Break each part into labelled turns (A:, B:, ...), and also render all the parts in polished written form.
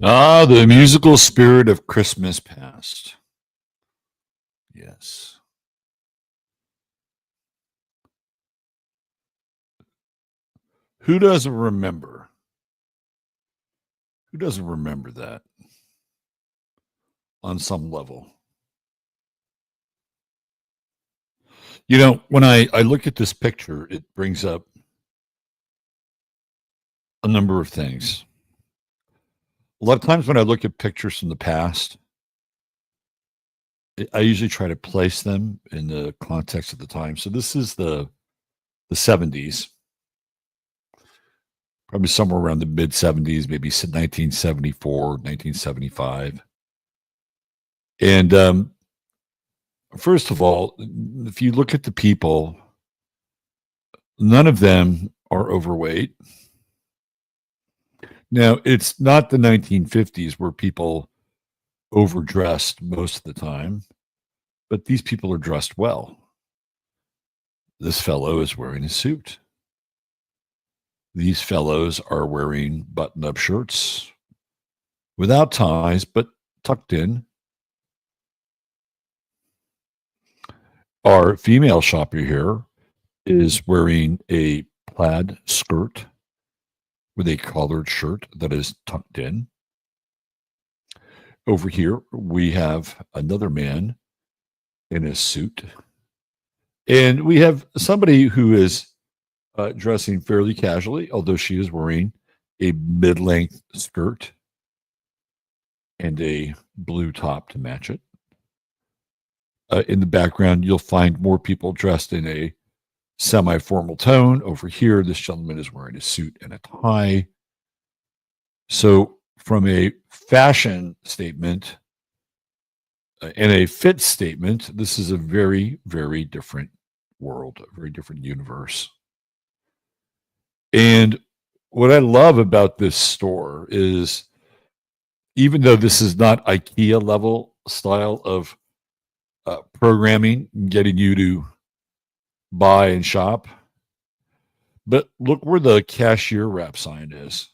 A: Ah, the musical spirit of Christmas past. Yes. Who doesn't remember? Who doesn't remember that on some level? You know, when I look at this picture, it brings up a number of things. A lot of times when I look at pictures from the past, I usually try to place them in the context of the time. So this is the 70s, probably somewhere around the mid 70s, maybe 1974, 1975. And first of all, if you look at the people, none of them are overweight. Now, it's not the 1950s where people overdressed most of the time, but these people are dressed well. This fellow is wearing a suit. These fellows are wearing button-up shirts without ties, but tucked in. Our female shopper here is wearing a plaid skirt with a collared shirt that is tucked in. Over here, we have another man in a suit. And we have somebody who is dressing fairly casually, although she is wearing a mid-length skirt and a blue top to match it. In the background, you'll find more people dressed in a semi-formal tone. Over here, this gentleman is wearing a suit and a tie. So from a fashion statement and a fit statement, this is a very, very different world, a very different universe. And what I love about this store is, even though this is not IKEA level style of programming, getting you to buy and shop, but look where the cashier wrap sign is.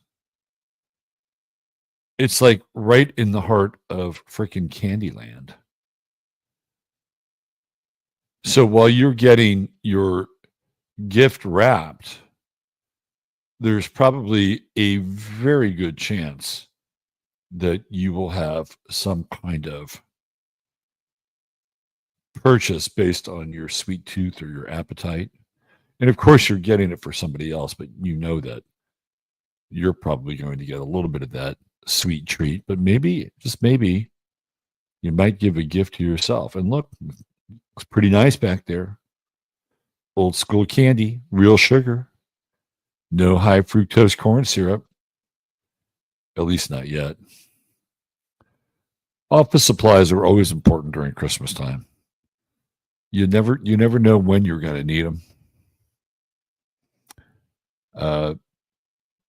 A: It's like right in the heart of freaking Candyland. So while you're getting your gift wrapped, there's probably a very good chance that you will have some kind of purchase based on your sweet tooth or your appetite. And of course, you're getting it for somebody else, but you know that you're probably going to get a little bit of that sweet treat. But maybe, just maybe, you might give a gift to yourself. And look, it's pretty nice back there. Old school candy, real sugar, no high fructose corn syrup, at least not yet. Office supplies are always important during Christmas time. You never know when you're going to need them.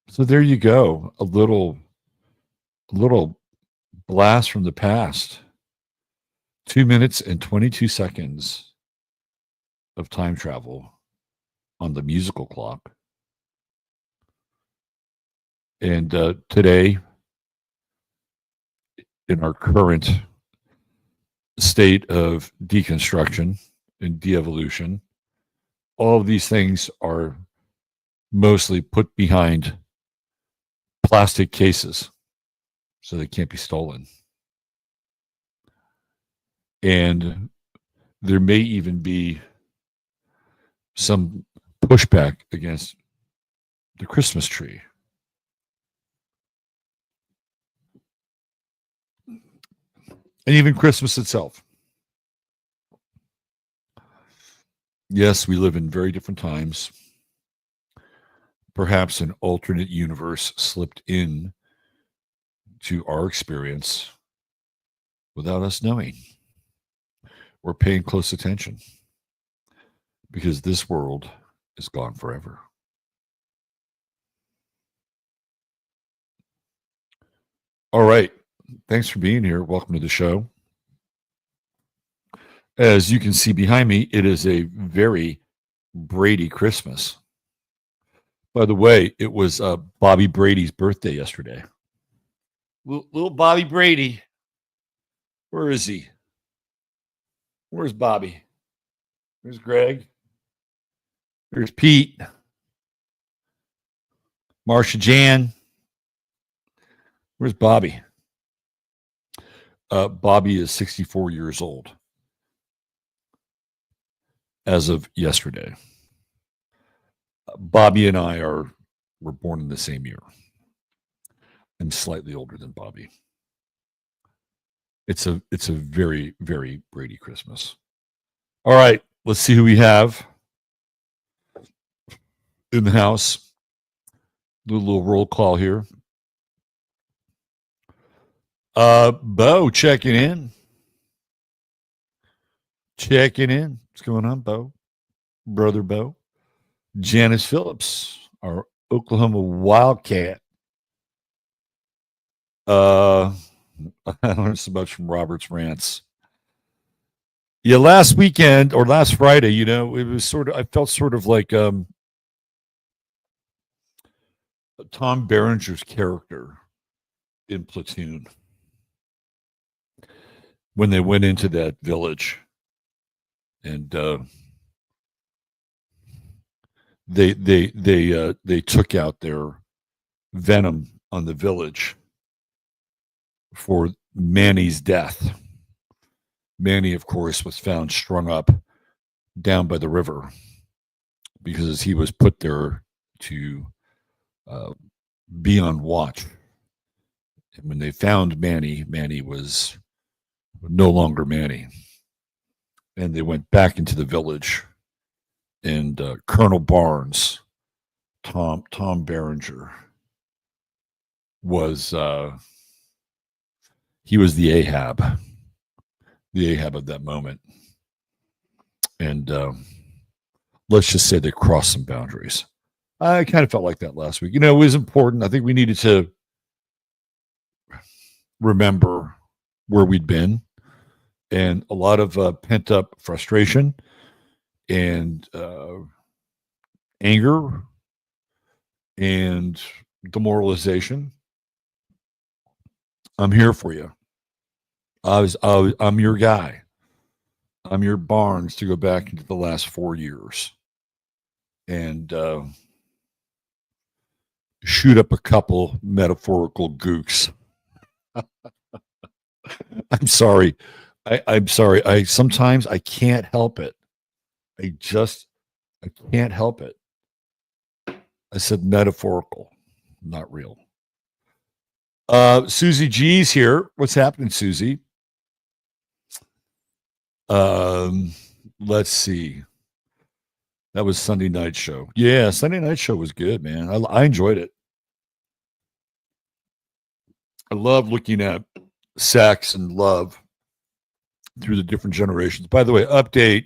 A: So there you go, a little blast from the past. 2 minutes and 22 seconds of time travel on the musical clock. And today, in our current state of deconstruction and de-evolution, all of these things are mostly put behind plastic cases so they can't be stolen. And there may even be some pushback against the Christmas tree. And even Christmas itself. Yes, we live in very different times. Perhaps an alternate universe slipped in to our experience without us knowing or paying close attention, because this world is gone forever. All right. Thanks for being here. Welcome to the show. As you can see behind me, it is a very Brady Christmas. By the way, it was Bobby Brady's birthday yesterday. Little Bobby Brady. Where is he? Where's Bobby? There's Greg. There's Pete. Marsha Jan. Where's Bobby? Bobby is 64 years old as of yesterday. Bobby and I were born in the same year. I'm slightly older than Bobby. It's a very, very Brady Christmas. All right, let's see who we have in the house. Do a little roll call here. Bo checking in. What's going on, Bo? Brother Bo. Janice Phillips, our Oklahoma Wildcat. I learned so much from Robert's rants. Yeah, last weekend or last Friday, it was I felt sort of like Tom Berenger's character in Platoon when they went into that village and they took out their venom on the village for Manny's death. Manny, of course, was found strung up down by the river because he was put there to be on watch. And when they found Manny, Manny was no longer Manny. And they went back into the village. And Colonel Barnes, Tom Berenger, was he was the Ahab of that moment. And let's just say they crossed some boundaries. I kind of felt like that last week. It was important. I think we needed to remember where we'd been, and a lot of pent up frustration and anger and demoralization. I'm here for you. I'm your guy. I'm your Barnes to go back into the last 4 years. And shoot up a couple metaphorical gooks. I'm sorry. I'm sorry. Sometimes I can't help it. I can't help it. I said metaphorical, not real. Susie G's here. What's happening, Susie? Let's see. That was Sunday night show. Yeah, Sunday night show was good, man. I enjoyed it. I love looking at sex and love through the different generations. By the way, update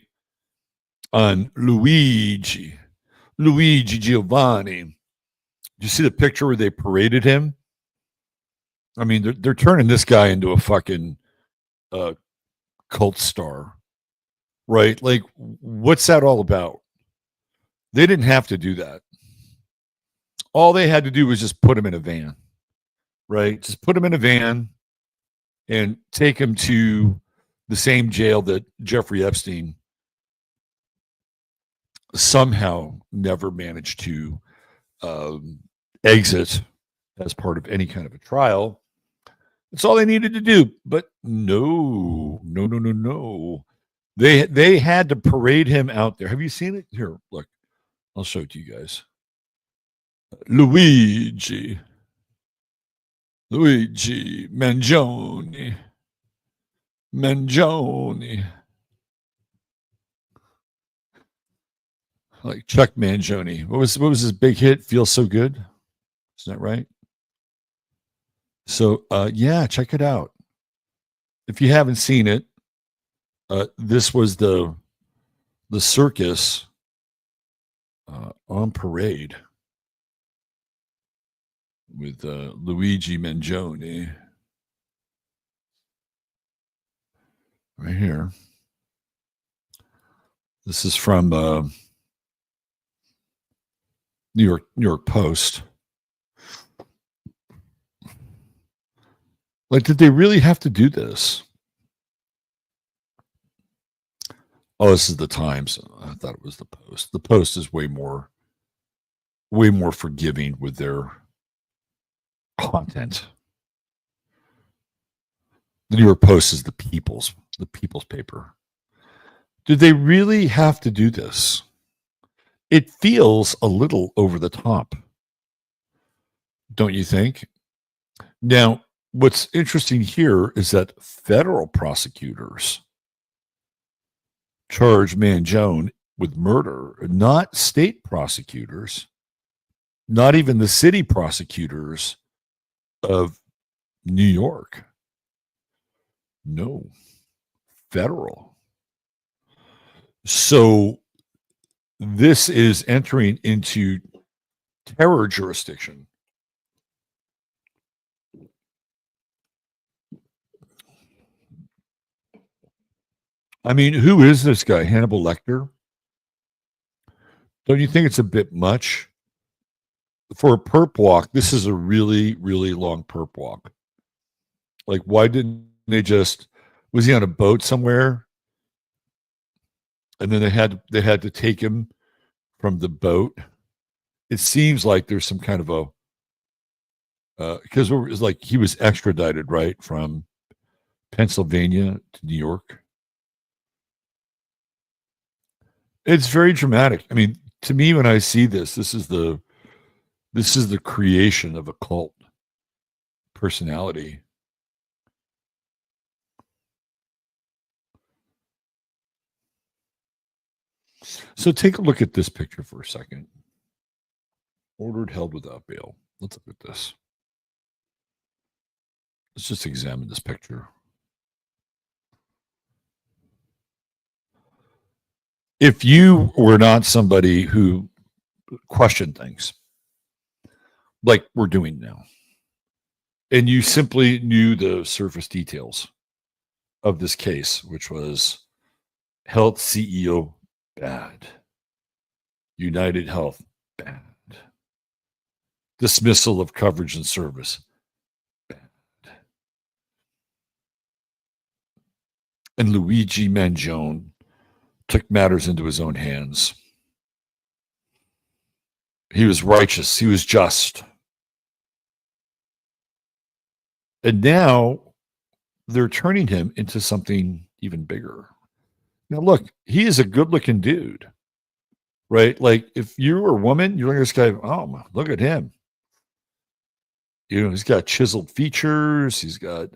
A: on Luigi Giovanni. Did you see the picture where they paraded him? I mean, they're turning this guy into a fucking cult star, right? Like, what's that all about? They didn't have to do that. All they had to do was just put him in a van, right? Just put him in a van and take him to the same jail that Jeffrey Epstein somehow never managed to exit as part of any kind of a trial. That's all they needed to do. But no. They had to parade him out there. Have you seen it? Here, look. I'll show it to you guys. Luigi Mangione. Like Chuck Mangione. What was his big hit? Feels So Good? Isn't that right? So yeah, check it out. If you haven't seen it, this was the circus on parade with Luigi Mangione right here. This is from New York Post. Like, did they really have to do this? Oh, this is the Times. I thought it was the Post. The Post is way more forgiving with their content. The New York Post is the people's paper. Did they really have to do this? It feels a little over the top, don't you think? Now, what's interesting here is that federal prosecutors charge Mangione with murder, not state prosecutors, not even the city prosecutors of New York. No, federal. So this is entering into terror jurisdiction. I mean, who is this guy? Hannibal Lecter? Don't you think it's a bit much? For a perp walk, this is a really, really long perp walk. Like, why didn't they just, was he on a boat somewhere? And then they had to take him from the boat. It seems like there's some kind of a, because it was like he was extradited, right, from Pennsylvania to New York. It's very dramatic. I mean, to me, when I see this, this is the creation of a cult personality. So take a look at this picture for a second. Ordered held without bail. Let's look at this. Let's just examine this picture. If you were not somebody who questioned things like we're doing now, and you simply knew the surface details of this case, which was Health CEO bad, United Health bad, dismissal of coverage and service bad, and Luigi Mangione took matters into his own hands. He was righteous. He was just. And now they're turning him into something even bigger. Now, look, he is a good looking dude, right? Like, if you were a woman, you're like this guy, oh, look at him. You know, he's got chiseled features, he's got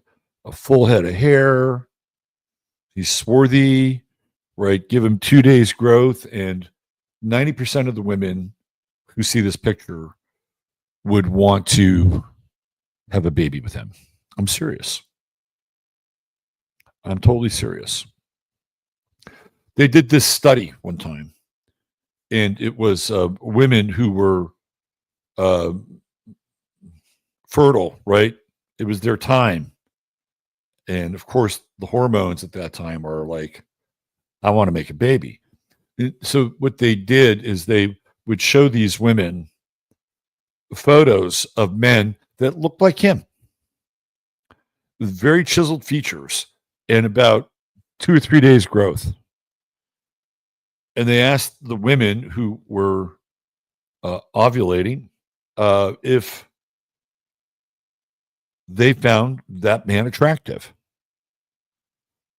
A: a full head of hair, he's swarthy, right? Give him 2 days growth, and 90% of the women who see this picture would want to have a baby with him. I'm serious. I'm totally serious. They did this study one time, and it was women who were uh, fertile, right? It was their time. And of course, the hormones at that time are like, I want to make a baby. So what they did is they would show these women photos of men that looked like him with very chiseled features and about 2 or 3 days growth. And they asked the women who were ovulating if they found that man attractive.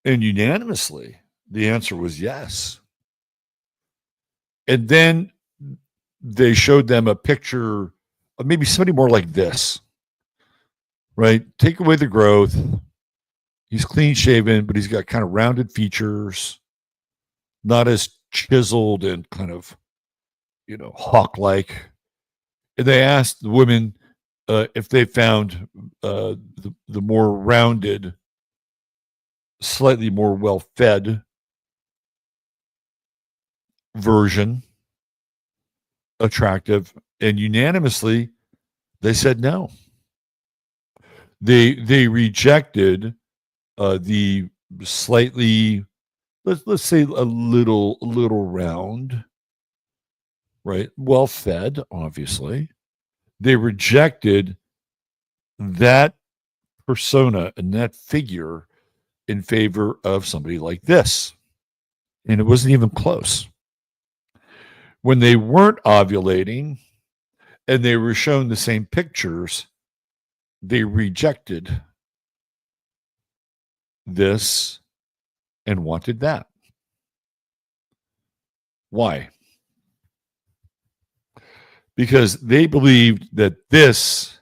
A: And unanimously, the answer was yes. And then they showed them a picture of maybe somebody more like this, right? Take away the growth. He's clean shaven, but he's got kind of rounded features, not as chiseled and kind of, hawk like. And they asked the women if they found the more rounded, slightly more well fed version attractive, and unanimously they said no. They rejected the slightly, let's say, a little round, right? Well fed, obviously. They rejected that persona and that figure in favor of somebody like this. And it wasn't even close. When they weren't ovulating and they were shown the same pictures, they rejected this and wanted that. Why? Because they believed that this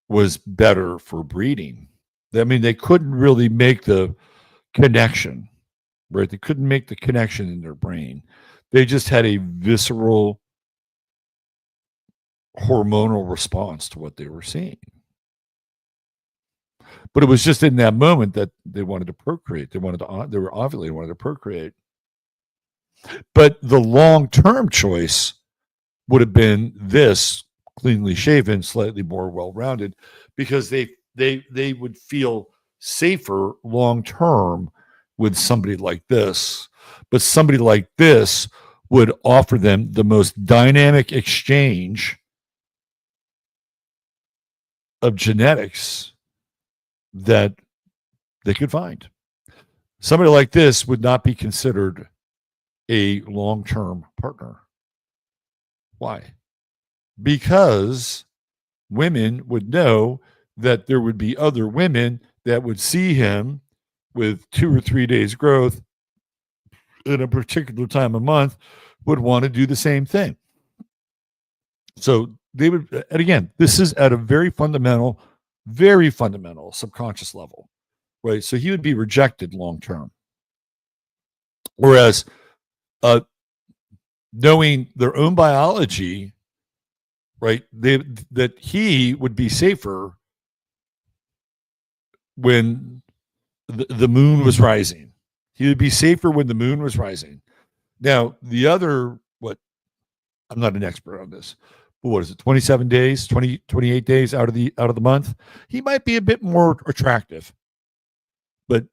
A: was better for breeding. I mean, they couldn't really make the connection, right? They couldn't make the connection in their brain. They just had a visceral hormonal response to what they were seeing. But it was just in that moment that they wanted to procreate. They were ovulating, wanted to procreate. But the long-term choice would have been this, cleanly shaven, slightly more well-rounded, because they would feel safer long-term with somebody like this. But somebody like this would offer them the most dynamic exchange of genetics that they could find. Somebody like this would not be considered a long-term partner. Why? Because women would know that there would be other women that would see him with 2 or 3 days growth at a particular time of month, would want to do the same thing. So they would, and again, this is at a very fundamental subconscious level, right? So he would be rejected long term. Whereas knowing their own biology, right, that he would be safer when the moon was rising. He would be safer when the moon was rising. Now, the other, I'm not an expert on this, but what is it, 27 days, 28 days out of the month? He might be a bit more attractive. But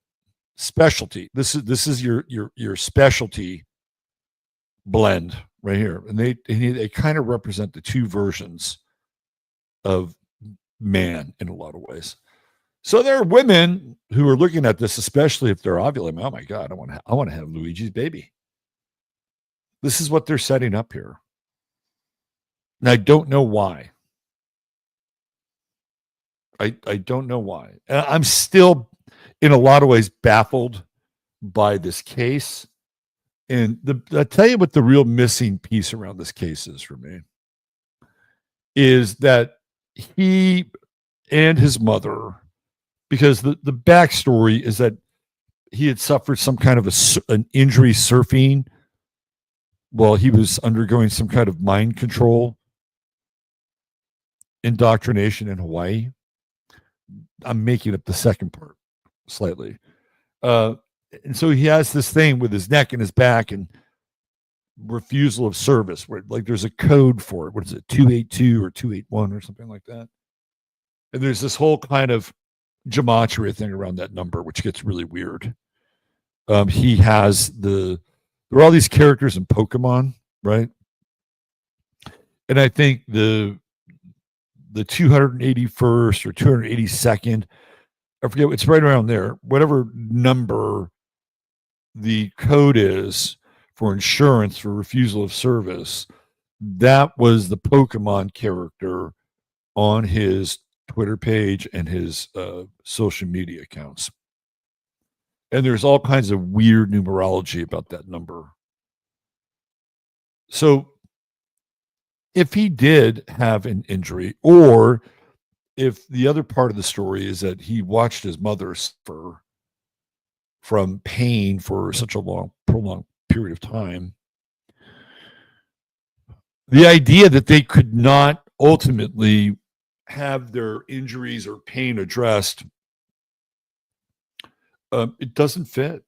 A: specialty, this is your specialty blend right here. And they kind of represent the two versions of man in a lot of ways. So there are women who are looking at this, especially if they're ovulating. Oh my God, I want to have Luigi's baby. This is what they're setting up here. And I don't know why. I don't know why. I'm still, in a lot of ways, baffled by this case. And I tell you what the real missing piece around this case is for me is that he and his mother, because the backstory is that he had suffered some kind of an injury surfing while he was undergoing some kind of mind control indoctrination in Hawaii. I'm making up the second part slightly. And so he has this thing with his neck and his back and refusal of service, where like there's a code for it. What is it, 282 or 281 or something like that? And there's this whole kind of gematria thing around that number, which gets really weird. He has there are all these characters in Pokemon, right? And I think the 281st or 282nd, I forget, it's right around there. Whatever number the code is for insurance for refusal of service, that was the Pokemon character on his Twitter page and his social media accounts. And there's all kinds of weird numerology about that number. So if he did have an injury, or if the other part of the story is that he watched his mother suffer from pain for such a prolonged period of time, the idea that they could not ultimately have their injuries or pain addressed, it doesn't fit,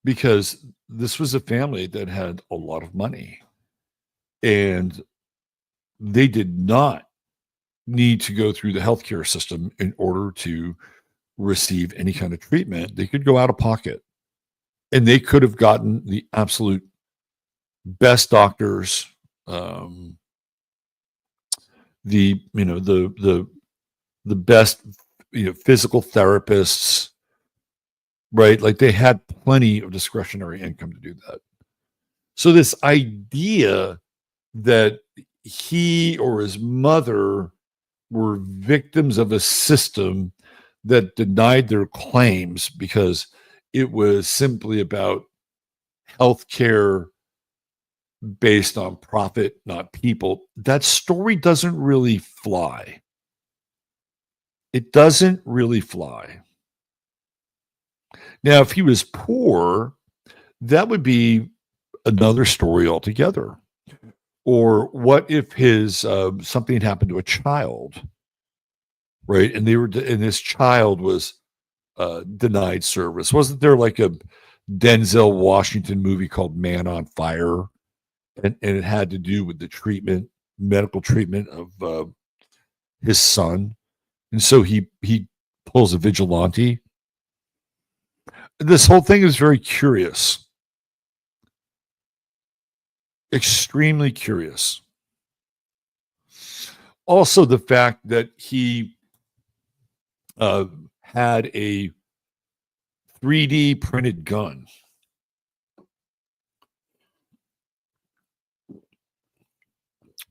A: because this was a family that had a lot of money and they did not need to go through the healthcare system in order to receive any kind of treatment. They could go out of pocket, and they could have gotten the absolute best doctors, the best physical therapists, right? Like they had plenty of discretionary income to do that. So this idea that he or his mother were victims of a system that denied their claims because it was simply about healthcare based on profit, not people, that story doesn't really fly. It doesn't really fly. Now, if he was poor, that would be another story altogether. Or what if his something happened to a child, right? And this child was denied service. Wasn't there like a Denzel Washington movie called Man on Fire? And it had to do with the medical treatment of his son. And so he pulls a vigilante. This whole thing is very curious. Extremely curious. Also, the fact that he had a 3D printed gun.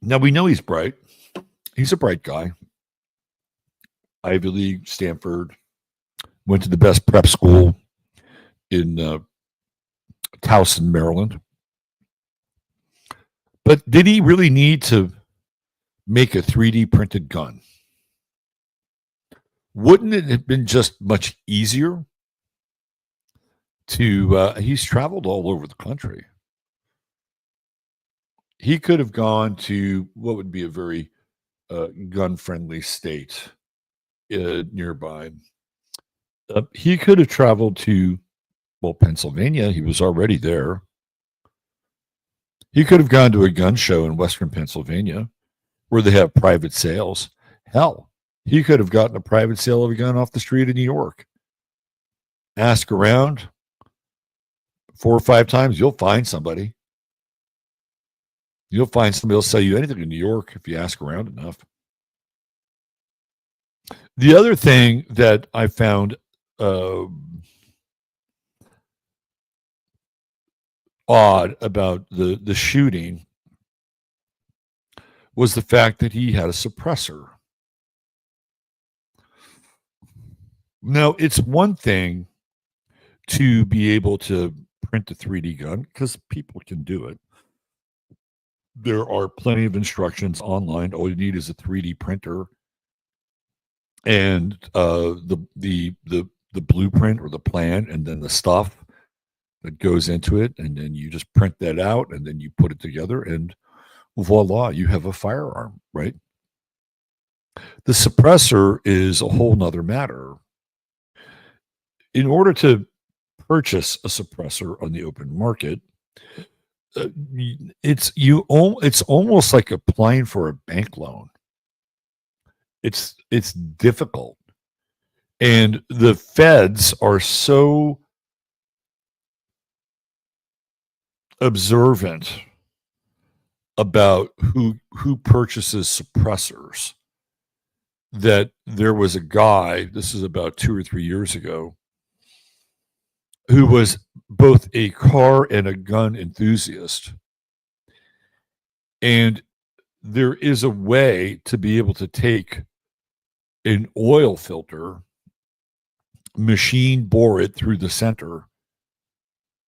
A: Now, we know he's bright. He's a bright guy. Ivy League, Stanford, went to the best prep school in Towson, Maryland. But did he really need to make a 3D printed gun? Wouldn't it have been just much easier to, he's traveled all over the country. He could have gone to what would be a very gun-friendly state nearby. He could have traveled to, Pennsylvania. He was already there. He could have gone to a gun show in Western Pennsylvania where they have private sales. Hell, he could have gotten a private sale of a gun off the street in New York. Ask around 4 or 5 times, you'll find somebody. You'll find somebody who'll sell you anything in New York if you ask around enough. The other thing that I found odd about the shooting was the fact that he had a suppressor. Now, it's one thing to be able to print a 3D gun because people can do it. There are plenty of instructions online. All you need is a 3D printer and the blueprint or the plan, and then the stuff that goes into it, and then you just print that out, and then you put it together, and voila, you have a firearm, right? The suppressor is a whole nother matter. In order to purchase a suppressor on the open market, it's almost like applying for a bank loan. It's difficult, and the feds are so observant about who purchases suppressors that there was a guy, this is about 2 or 3 years ago, who was both a car and a gun enthusiast. And there is a way to be able to take an oil filter, machine bore it through the center,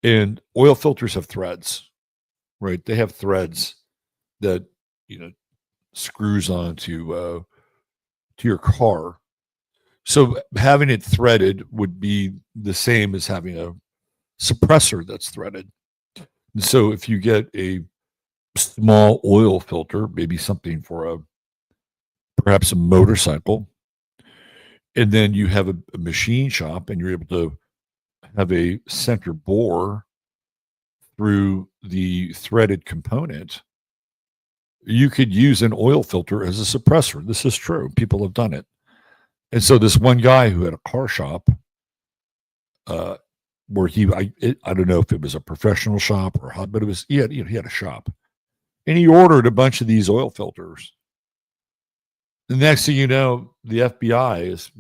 A: and oil filters have threads, right? They have threads that, screws onto to your car. So having it threaded would be the same as having a suppressor that's threaded. And so if you get a small oil filter, maybe something for perhaps a motorcycle, and then you have a machine shop and you're able to have a center bore through the threaded component, you could use an oil filter as a suppressor. This is true. People have done it. And so this one guy who had a car shop, where I don't know if it was a professional shop or but it was he had a shop, and he ordered a bunch of these oil filters. The next thing you know, the FBI is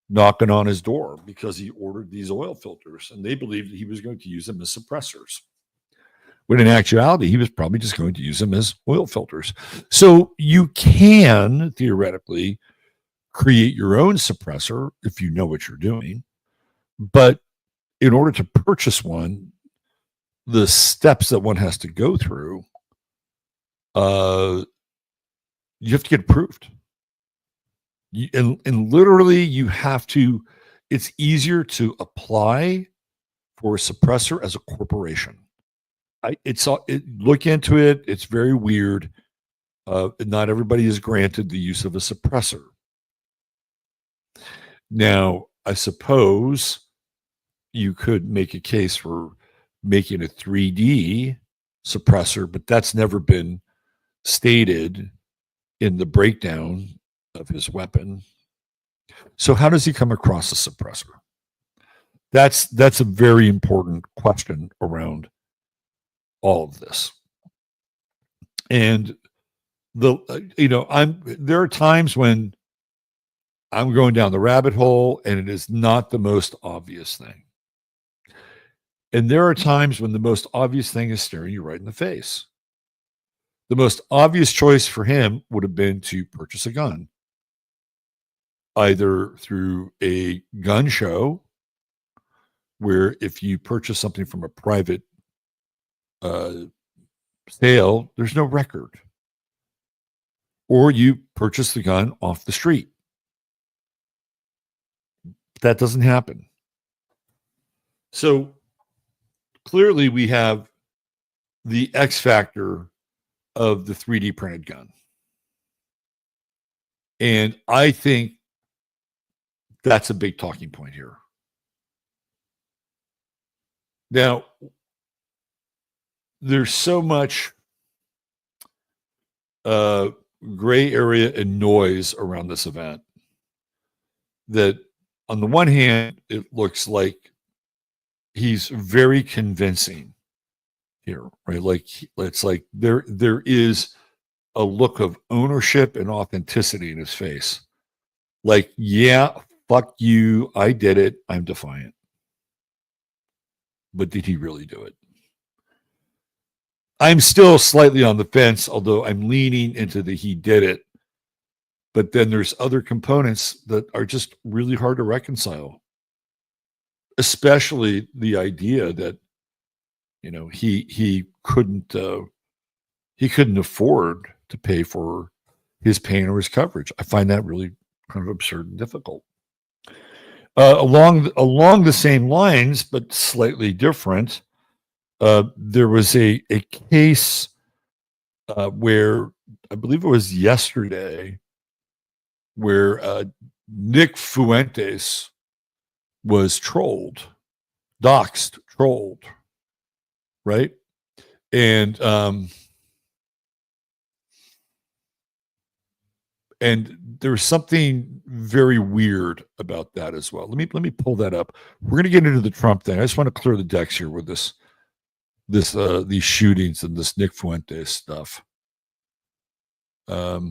A: knocking on his door because he ordered these oil filters, and they believed that he was going to use them as suppressors. When in actuality, he was probably just going to use them as oil filters. So you can theoretically create your own suppressor if you know what you're doing. But in order to purchase one, the steps that one has to go through, you have to get approved. And literally, you have to, it's easier to apply for a suppressor as a corporation. Look into it. It's very weird. Not everybody is granted the use of a suppressor. Now, I suppose you could make a case for making a 3D suppressor, but that's never been stated in the breakdown of his weapon. So how does he come across a suppressor? That's a very important question around all of this. And there are times when I'm going down the rabbit hole and it is not the most obvious thing. And there are times when the most obvious thing is staring you right in the face. The most obvious choice for him would have been to purchase a gun, either through a gun show, where if you purchase something from a private sale, there's no record, or you purchase the gun off the street. That doesn't happen. So clearly we have the X factor of the 3D printed gun. And I think that's a big talking point here. Now, there's so much gray area and noise around this event that on the one hand, it looks like he's very convincing here, right? Like it's like there is a look of ownership and authenticity in his face. Like, yeah, fuck you, I did it, I'm defiant. But did he really do it? I'm still slightly on the fence, although I'm leaning into the he did it. But then there's other components that are just really hard to reconcile, especially the idea that he couldn't afford to pay for his pain or his coverage. I find that really kind of absurd and difficult. Along the same lines, but slightly different, there was a case where I believe it was yesterday, where Nick Fuentes was trolled, doxed, trolled, right? And there's something very weird about that as well. Let me pull that up. We're going to get into the Trump thing. I just want to clear the decks here with these shootings and this Nick Fuentes stuff. Let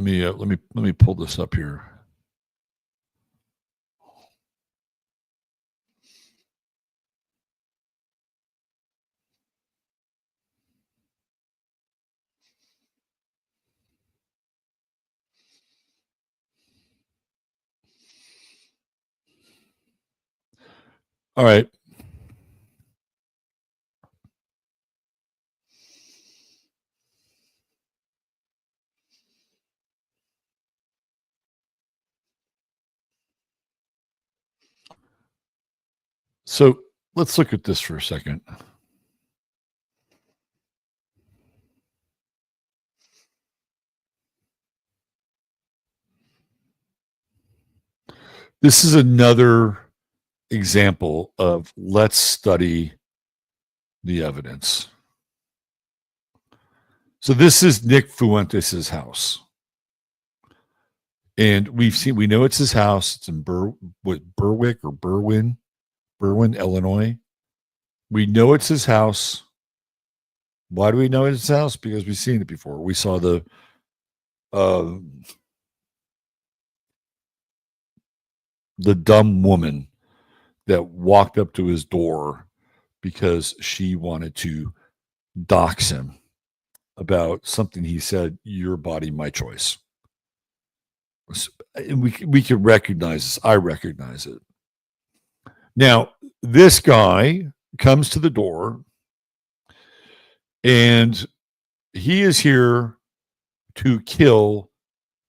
A: me pull this up here. All right. So let's look at this for a second. This is another example of let's study the evidence. So this is Nick Fuentes' house. And we know it's his house. It's in Berwick or Berwyn, Illinois. We know it's his house. Why do we know it's his house? Because we've seen it before. We saw the dumb woman that walked up to his door because she wanted to dox him about something he said, your body, my choice. And we can recognize this. I recognize it. Now, this guy comes to the door and he is here to kill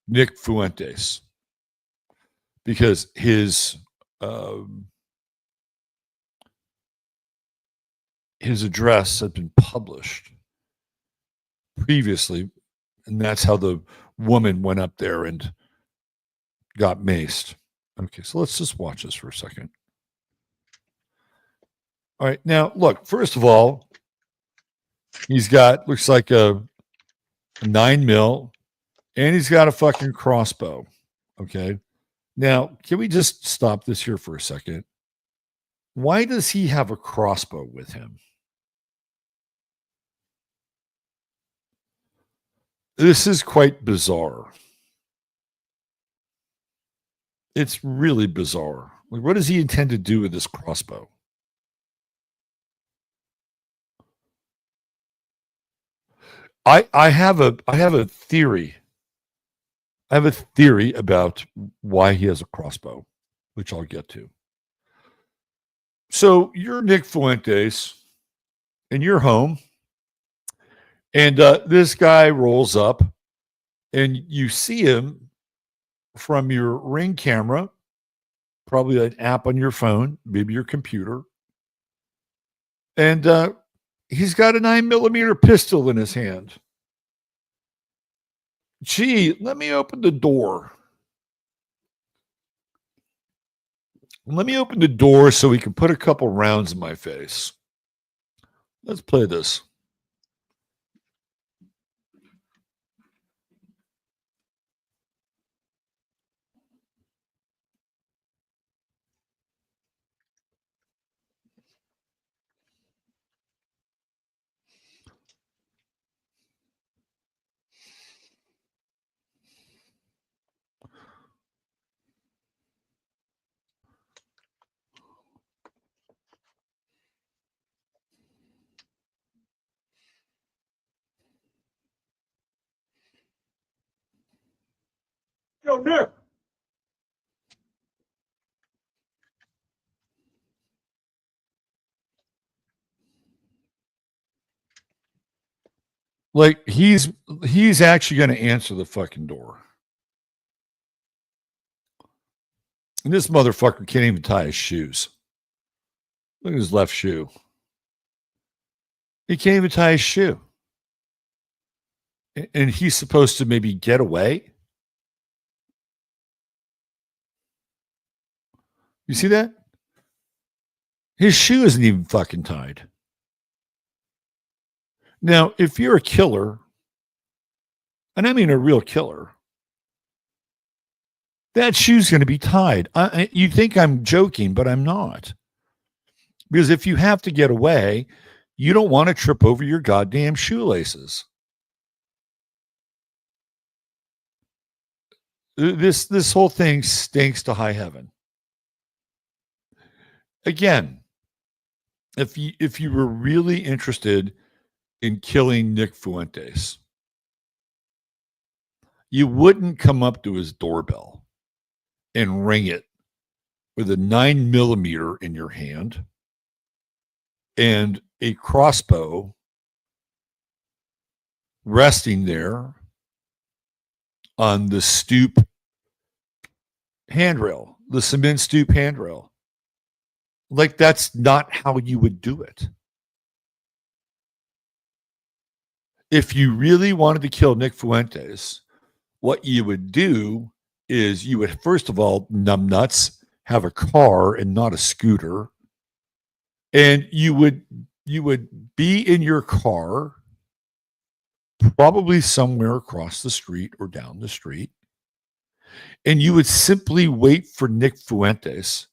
A: Nick Fuentes because his address had been published previously, and that's how the woman went up there and got maced. Okay, so let's just watch this for a second. All right, now look, first of all, he's got, looks like a 9mm, and he's got a fucking crossbow. Okay, now can we just stop this here for a second? Why does he have a crossbow with him? This is quite bizarre. It's really bizarre. Like, what does he intend to do with this crossbow? I have a theory. I have a theory about why he has a crossbow, which I'll get to. So you're Nick Fuentes, and you're home, and this guy rolls up, and you see him from your Ring camera, probably an app on your phone, maybe your computer, and he's got a 9mm pistol in his hand. Gee, let me open the door. Let me open the door so we can put a couple rounds in my face. Let's play this. Like he's actually going to answer the fucking door. And this motherfucker can't even tie his shoes. Look at his left shoe. He can't even tie his shoe. And he's supposed to maybe get away. You see that? His shoe isn't even fucking tied. Now, if you're a killer, and I mean a real killer, that shoe's going to be tied. You think I'm joking, but I'm not. Because if you have to get away, you don't want to trip over your goddamn shoelaces. This whole thing stinks to high heaven. Again, if you were really interested in killing Nick Fuentes, you wouldn't come up to his doorbell and ring it with a 9mm in your hand and a crossbow resting there on the stoop handrail, the cement stoop handrail. Like, that's not how you would do it. If you really wanted to kill Nick Fuentes, what you would do is you would, first of all, numbnuts, have a car and not a scooter. And you would be in your car, probably somewhere across the street or down the street. And you would simply wait for Nick Fuentes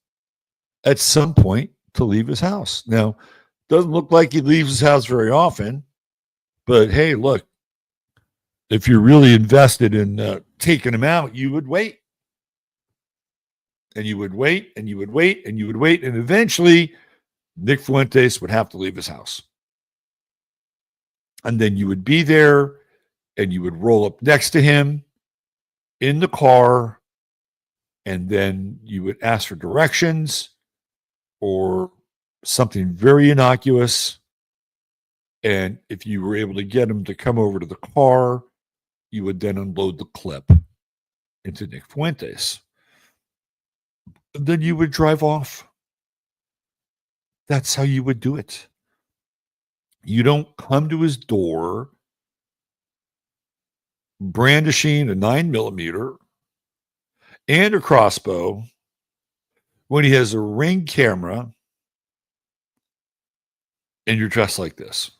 A: at some point to leave his house. Now, doesn't look like he leaves his house very often, but hey, look, if you're really invested in taking him out, you would wait. And you would wait, and you would wait, and you would wait, and eventually Nick Fuentes would have to leave his house. And then you would be there, and you would roll up next to him in the car, and then you would ask for directions or something very innocuous. And if you were able to get him to come over to the car, you would then unload the clip into Nick Fuentes. And then you would drive off. That's how you would do it. You don't come to his door brandishing a 9mm and a crossbow when he has a Ring camera and you're dressed like this.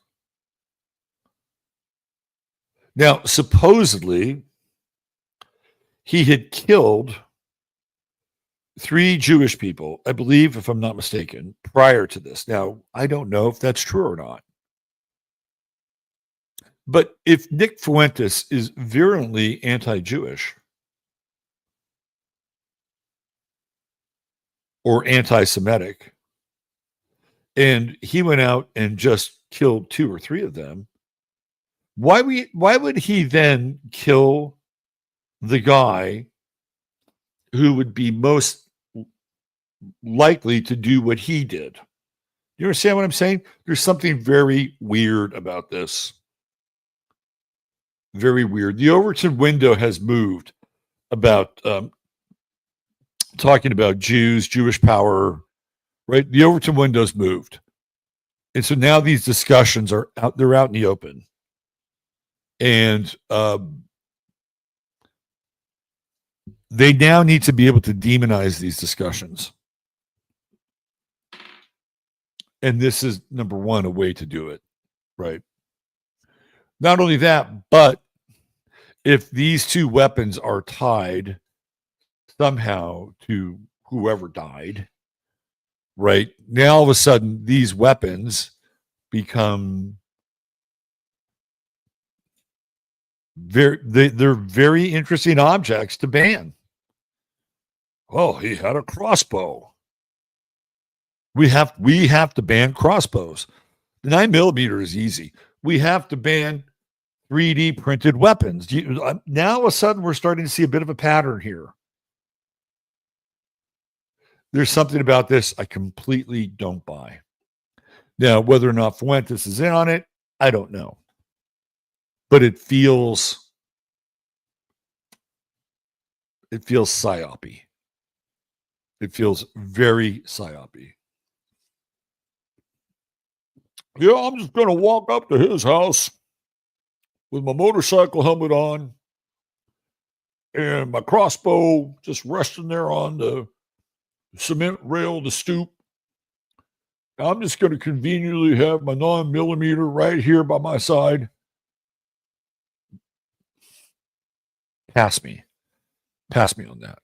A: Now, supposedly, he had killed 3 Jewish people, I believe, if I'm not mistaken, prior to this. Now, I don't know if that's true or not. But if Nick Fuentes is virulently anti-Jewish or anti-Semitic, and he went out and just killed 2 or 3 of them, why would he then kill the guy who would be most likely to do what he did? You understand what I'm saying? There's something very weird about this. Very weird. The Overton window has moved about talking about Jews, Jewish power, right? The Overton window's moved. And so now these discussions are out, they're out in the open. And they now need to be able to demonize these discussions. And this is, number one, a way to do it, right? Not only that, but if these 2 weapons are tied somehow to whoever died, right? Now, all of a sudden, these weapons become they're very interesting objects to ban. Oh, he had a crossbow. We have to ban crossbows. The 9mm is easy. We have to ban 3D printed weapons. Now all of a sudden we're starting to see a bit of a pattern here. There's something about this I completely don't buy. Now, whether or not Fuentes is in on it, I don't know. But it feels psyopy. It feels very psyopy. Yeah, I'm just going to walk up to his house with my motorcycle helmet on and my crossbow just resting there on the cement rail, the stoop. I'm just going to conveniently have my 9mm right here by my side. Pass me on that.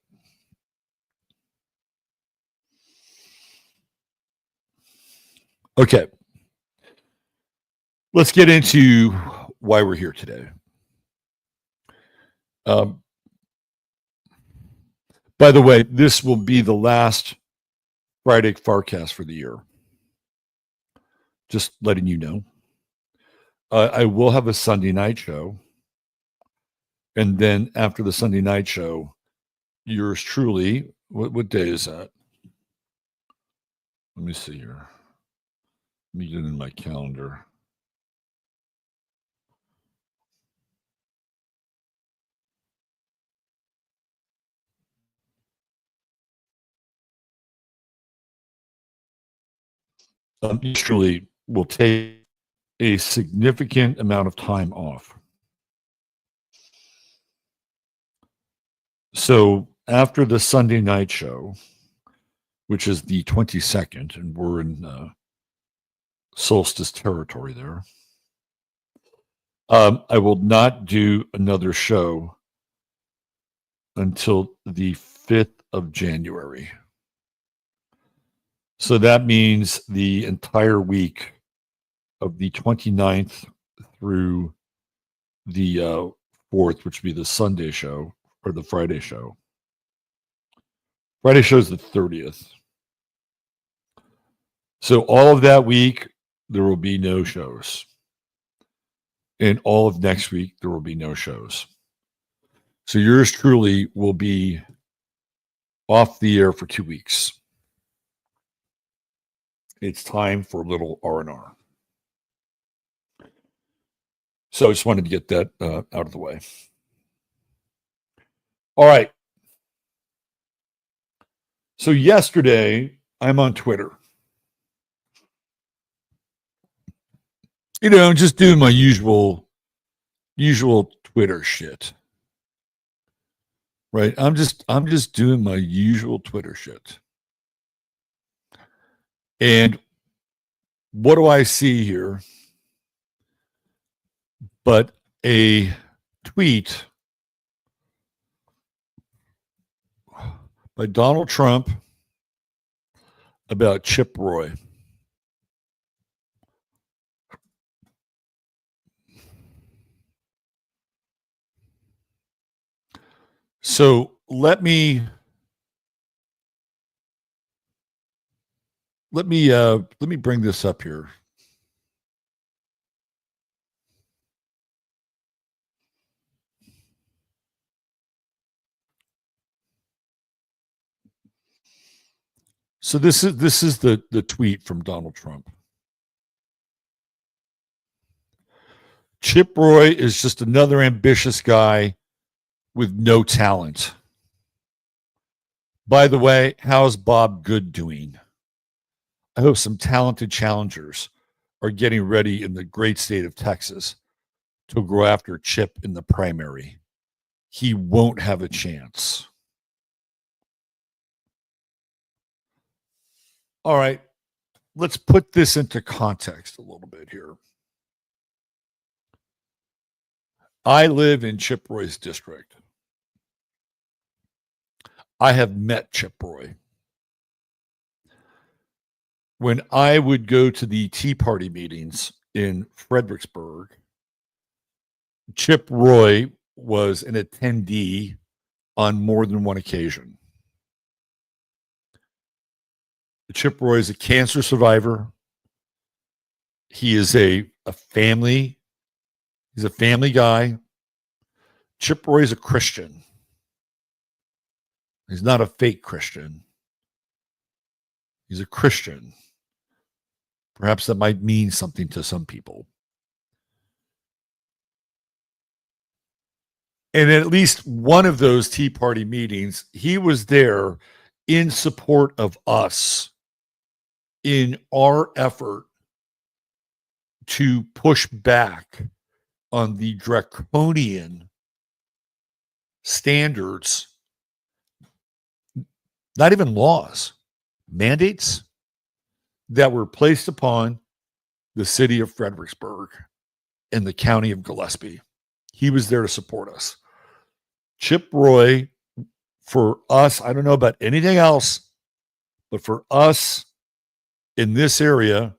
A: Okay. Let's get into why we're here today. By the way, this will be the last Friday FARcast for the year. Just letting you know. I will have a Sunday night show. And then after the Sunday night show, yours truly, what day is that? Let me see here. Let me get in my calendar. Yours truly will take a significant amount of time off. So after the Sunday night show, which is the 22nd, and we're in solstice territory there, I will not do another show until the 5th of January. So that means the entire week of the 29th through the 4th, which would be the Sunday show or the Friday show. Friday show is the 30th. So all of that week, there will be no shows. And all of next week, there will be no shows. So yours truly will be off the air for 2 weeks. It's time for a little R&R. So I just wanted to get that out of the way. All right. So yesterday, I'm on Twitter. Just doing my usual Twitter shit. Right? I'm just doing my usual Twitter shit. And what do I see here but a tweet by Donald Trump about Chip Roy. So let me bring this up here. So this is the tweet from Donald Trump. Chip Roy is just another ambitious guy with no talent. By the way, how's Bob Good doing? I hope some talented challengers are getting ready in the great state of Texas to go after Chip in the primary. He won't have a chance. All right, let's put this into context a little bit here. I live in Chip Roy's district. I have met Chip Roy. When I would go to the Tea Party meetings in Fredericksburg, Chip Roy was an attendee on more than one occasion. Chip Roy is a cancer survivor. He is a family He's a family guy. Chip Roy is a Christian. He's not a fake Christian. He's a Christian. Perhaps that might mean something to some people. And at least one of those Tea Party meetings, he was there in support of us in our effort to push back on the draconian standards, not even laws, mandates that were placed upon the city of Fredericksburg and the county of Gillespie. He was there to support us. Chip Roy, for us, I don't know about anything else, but for us in this area,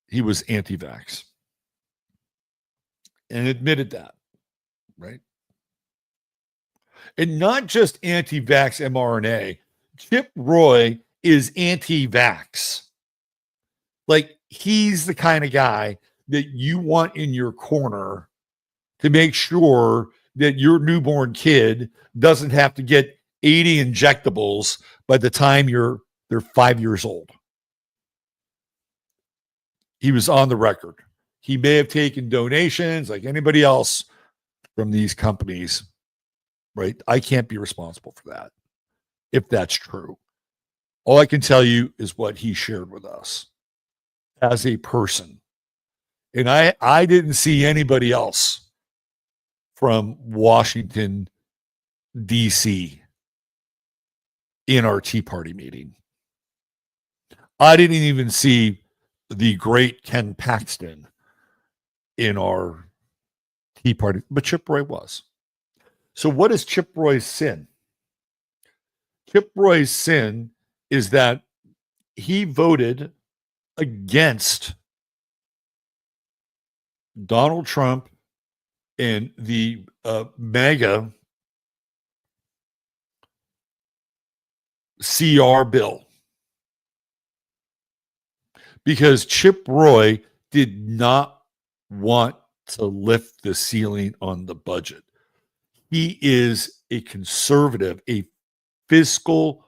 A: he was anti-vax and admitted that, right? And not just anti-vax mRNA. Chip Roy is anti-vax. Like, he's the kind of guy that you want in your corner to make sure that your newborn kid doesn't have to get 80 injectables by the time they're 5 years old. He was on the record. He may have taken donations like anybody else from these companies, right? I can't be responsible for that if that's true. All I can tell you is what he shared with us as a person. And I didn't see anybody else from Washington, D.C. in our Tea Party meeting. I didn't even see the great Ken Paxton in our Tea Party, but Chip Roy was. So what is Chip Roy's sin? Chip Roy's sin is that he voted against Donald Trump and the MAGA CR bill. Because Chip Roy did not want to lift the ceiling on the budget. He is a conservative, a fiscal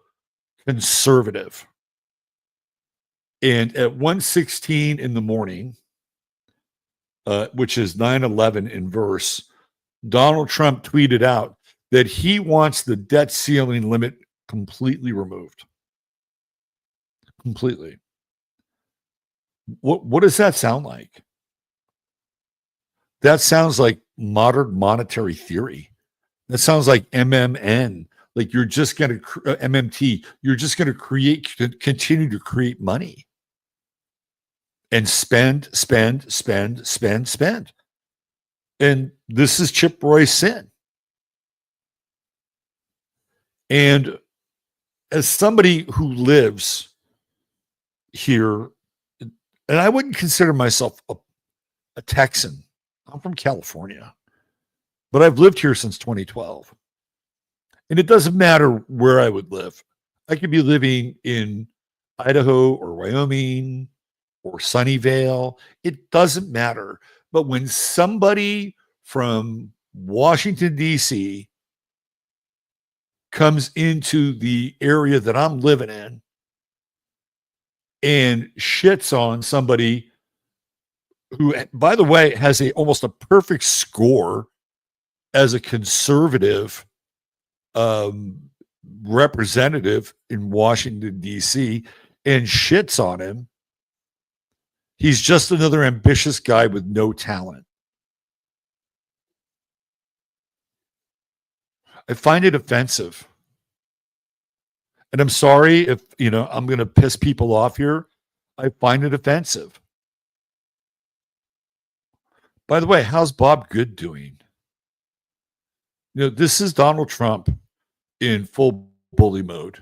A: conservative. And at 1:16 in the morning, which is 9/11 in verse, Donald Trump tweeted out that he wants the debt ceiling limit completely removed. Completely. What does that sound like? That sounds like modern monetary theory. That sounds like MMN. Like you're just going to MMT. You're just going to continue to create money and spend. And this is Chip Roy's sin. And as somebody who lives here, and I wouldn't consider myself a Texan. I'm from California, but I've lived here since 2012. And it doesn't matter where I would live. I could be living in Idaho or Wyoming or Sunnyvale. It doesn't matter. But when somebody from Washington, D.C. comes into the area that I'm living in and shits on somebody who, by the way, has almost a perfect score as a conservative representative in Washington, D.C., and shits on him, he's just another ambitious guy with no talent. I find it offensive. And I'm sorry if, I'm going to piss people off here. I find it offensive. By the way, how's Bob Good doing? This is Donald Trump in full bully mode.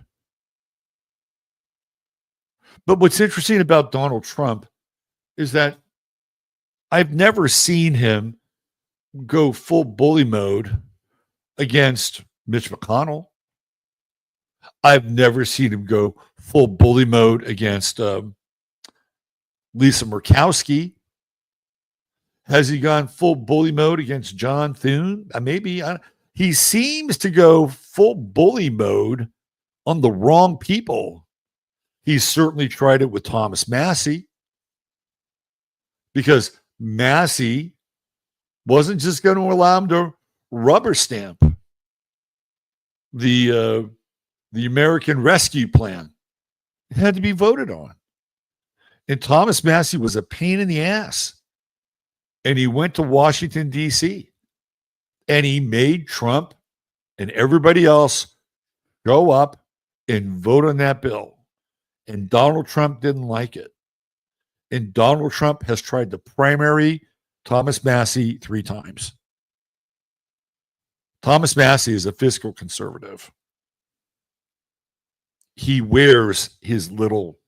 A: But what's interesting about Donald Trump is that I've never seen him go full bully mode against Mitch McConnell. I've never seen him go full bully mode against Lisa Murkowski. Has he gone full bully mode against John Thune? Maybe. He seems to go full bully mode on the wrong people. He's certainly tried it with Thomas Massey, because Massey wasn't just going to allow him to rubber stamp the American Rescue Plan. It had to be voted on. And Thomas Massey was a pain in the ass. And he went to Washington, D.C., and he made Trump and everybody else go up and vote on that bill. And Donald Trump didn't like it. And Donald Trump has tried to primary Thomas Massey 3 times. Thomas Massey is a fiscal conservative. He wears his little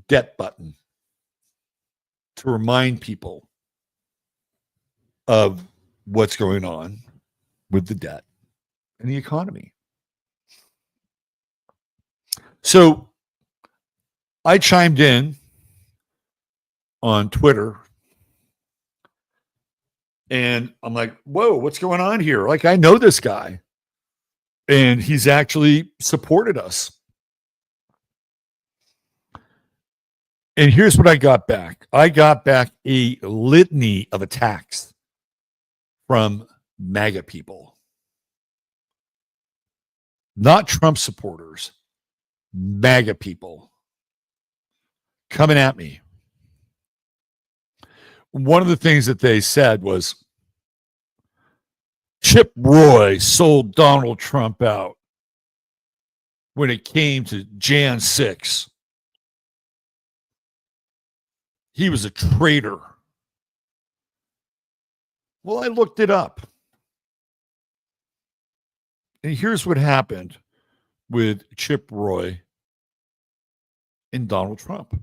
A: debt button to remind people of what's going on with the debt and the economy. So I chimed in on Twitter, and I'm like, whoa, what's going on here? Like, I know this guy, and he's actually supported us. And here's what I got back. I got back a litany of attacks from MAGA people. Not Trump supporters, MAGA people coming at me. One of the things that they said was, Chip Roy sold Donald Trump out when it came to Jan 6. He was a traitor. Well, I looked it up. And here's what happened with Chip Roy and Donald Trump.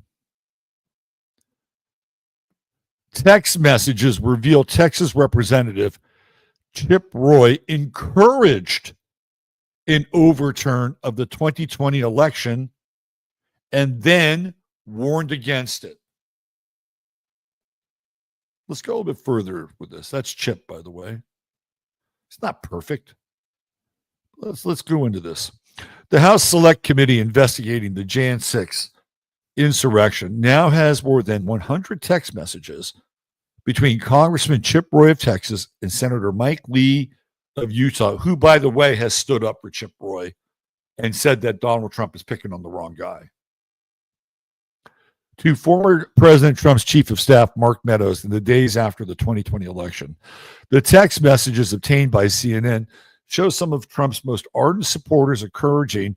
A: Text messages reveal Texas Representative Chip Roy encouraged an overturn of the 2020 election and then warned against it. Let's go a bit further with this. That's Chip, by the way. It's not perfect. Let's go into this. The House Select Committee investigating the Jan 6 insurrection now has more than 100 text messages between Congressman Chip Roy of Texas and Senator Mike Lee of Utah, who, by the way, has stood up for Chip Roy and said that Donald Trump is picking on the wrong guy. To former President Trump's chief of staff, Mark Meadows, in the days after the 2020 election. The text messages obtained by CNN show some of Trump's most ardent supporters encouraging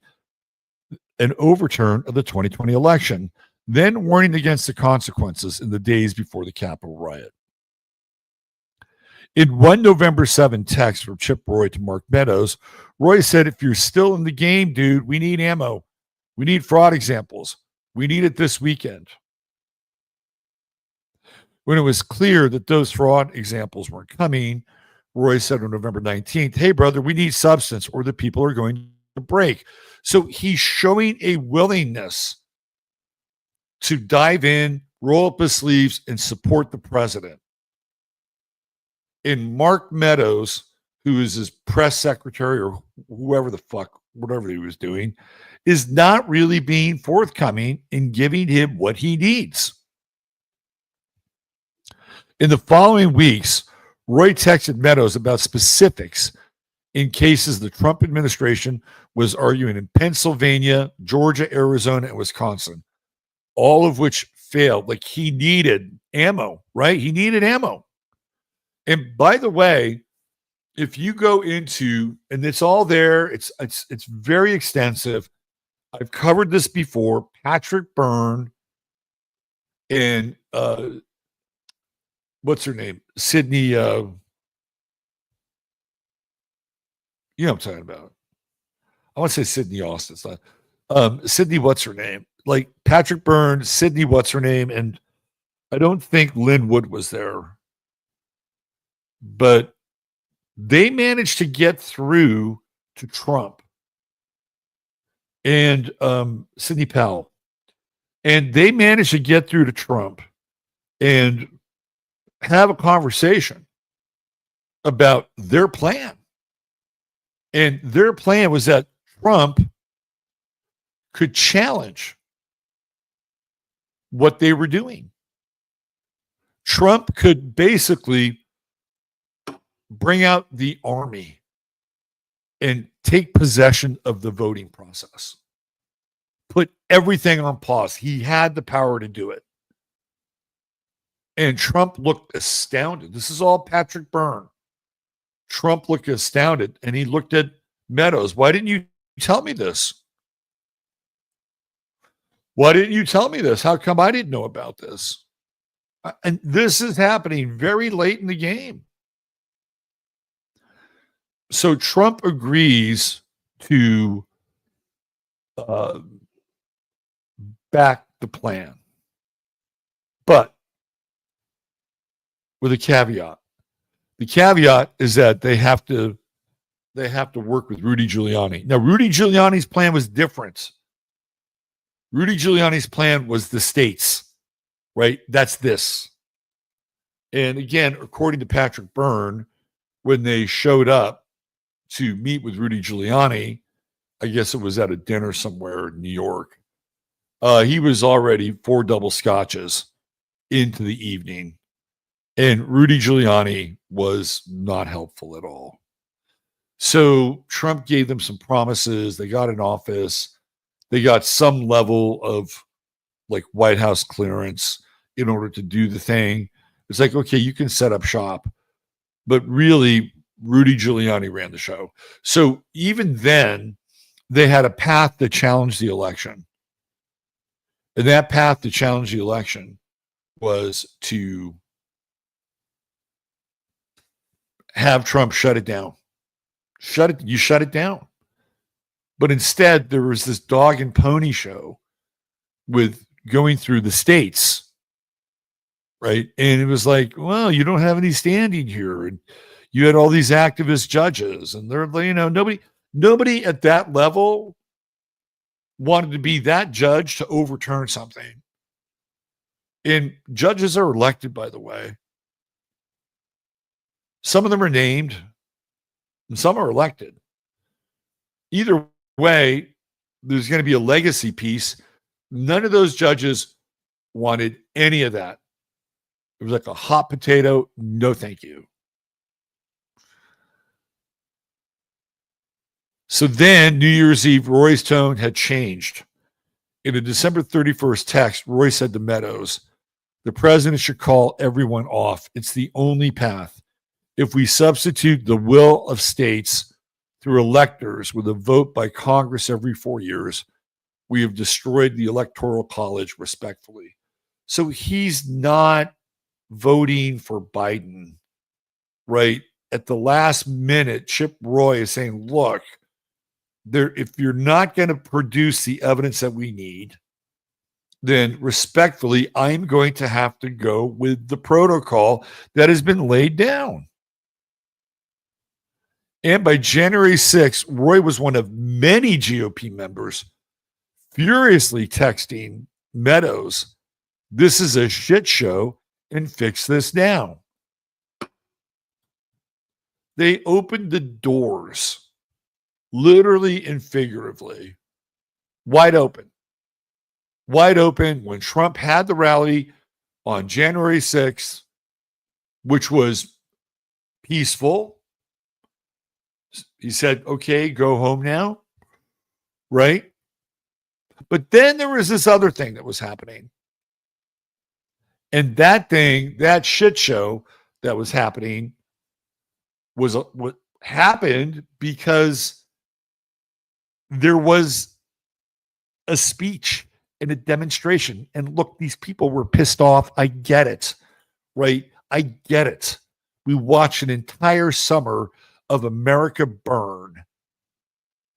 A: an overturn of the 2020 election, then warning against the consequences in the days before the Capitol riot. In one November 7 text from Chip Roy to Mark Meadows, Roy said, if you're still in the game, dude, we need ammo. We need fraud examples. We need it this weekend. When it was clear that those fraud examples weren't coming, Roy said on November 19th, hey, brother, we need substance or the people are going to break. So he's showing a willingness to dive in, roll up his sleeves, and support the president. And Mark Meadows, who is his press secretary or whoever the fuck, whatever he was doing, is not really being forthcoming in giving him what he needs. In the following weeks, Roy texted Meadows about specifics in cases the Trump administration was arguing in Pennsylvania, Georgia, Arizona, and Wisconsin, all of which failed. Like, he needed ammo, right? He needed ammo. And by the way, if you go into, and it's all there, it's very extensive. I've covered this before. Patrick Byrne and what's her name? Sydney, you know what I'm talking about. I want to say Sydney Austin. It's not. Sydney, what's her name? Like Patrick Byrne, Sydney, what's her name? And I don't think Lynn Wood was there. But they managed to get through to Trump and Sidney Powell. And they managed to get through to Trump and have a conversation about their plan. And their plan was that Trump could challenge what they were doing. Trump could basically bring out the army and take possession of the voting process. Put everything on pause. He had the power to do it. And Trump looked astounded. This is all Patrick Byrne. Trump looked astounded, and he looked at Meadows. Why didn't you tell me this? Why didn't you tell me this? How come I didn't know about this? And this is happening very late in the game. So Trump agrees to back the plan, but with a caveat. The caveat is that they have to work with Rudy Giuliani. Now, Rudy Giuliani's plan was different. Rudy Giuliani's plan was the states, right? That's this. And again, according to Patrick Byrne, when they showed up to meet with Rudy Giuliani, I guess it was at a dinner somewhere in New York, he was already 4 double scotches into the evening. And Rudy Giuliani was not helpful at all. So Trump gave them some promises. They got in office. They got some level of like White House clearance in order to do the thing. It's like, okay, you can set up shop. But really, Rudy Giuliani ran the show. So even then, they had a path to challenge the election. And that path to challenge the election was to have Trump shut it down. You shut it down. But instead, there was this dog and pony show with going through the states, right? And it was like, well, you don't have any standing here. And you had all these activist judges, and they're, nobody at that level wanted to be that judge to overturn something. And judges are elected, by the way. Some of them are named, and some are elected. Either way, there's going to be a legacy piece. None of those judges wanted any of that. It was like a hot potato. No, thank you. So then, New Year's Eve, Roy's tone had changed. In a December 31st text, Roy said to Meadows, the president should call everyone off. It's the only path. If we substitute the will of states through electors with a vote by Congress every 4 years, we have destroyed the Electoral College respectfully. So he's not voting for Biden, right? At the last minute, Chip Roy is saying, look, if you're not going to produce the evidence that we need, then respectfully, I'm going to have to go with the protocol that has been laid down. And by January 6th, Roy was one of many GOP members furiously texting Meadows, this is a shit show and fix this now. They opened the doors, literally and figuratively, wide open when Trump had the rally on January 6th, which was peaceful. He said, okay, go home now, right? But then there was this other thing that was happening. And that thing, that shit show that was happening was what happened because there was a speech and a demonstration. And look, these people were pissed off. I get it, right? I get it. We watched an entire summer of America burn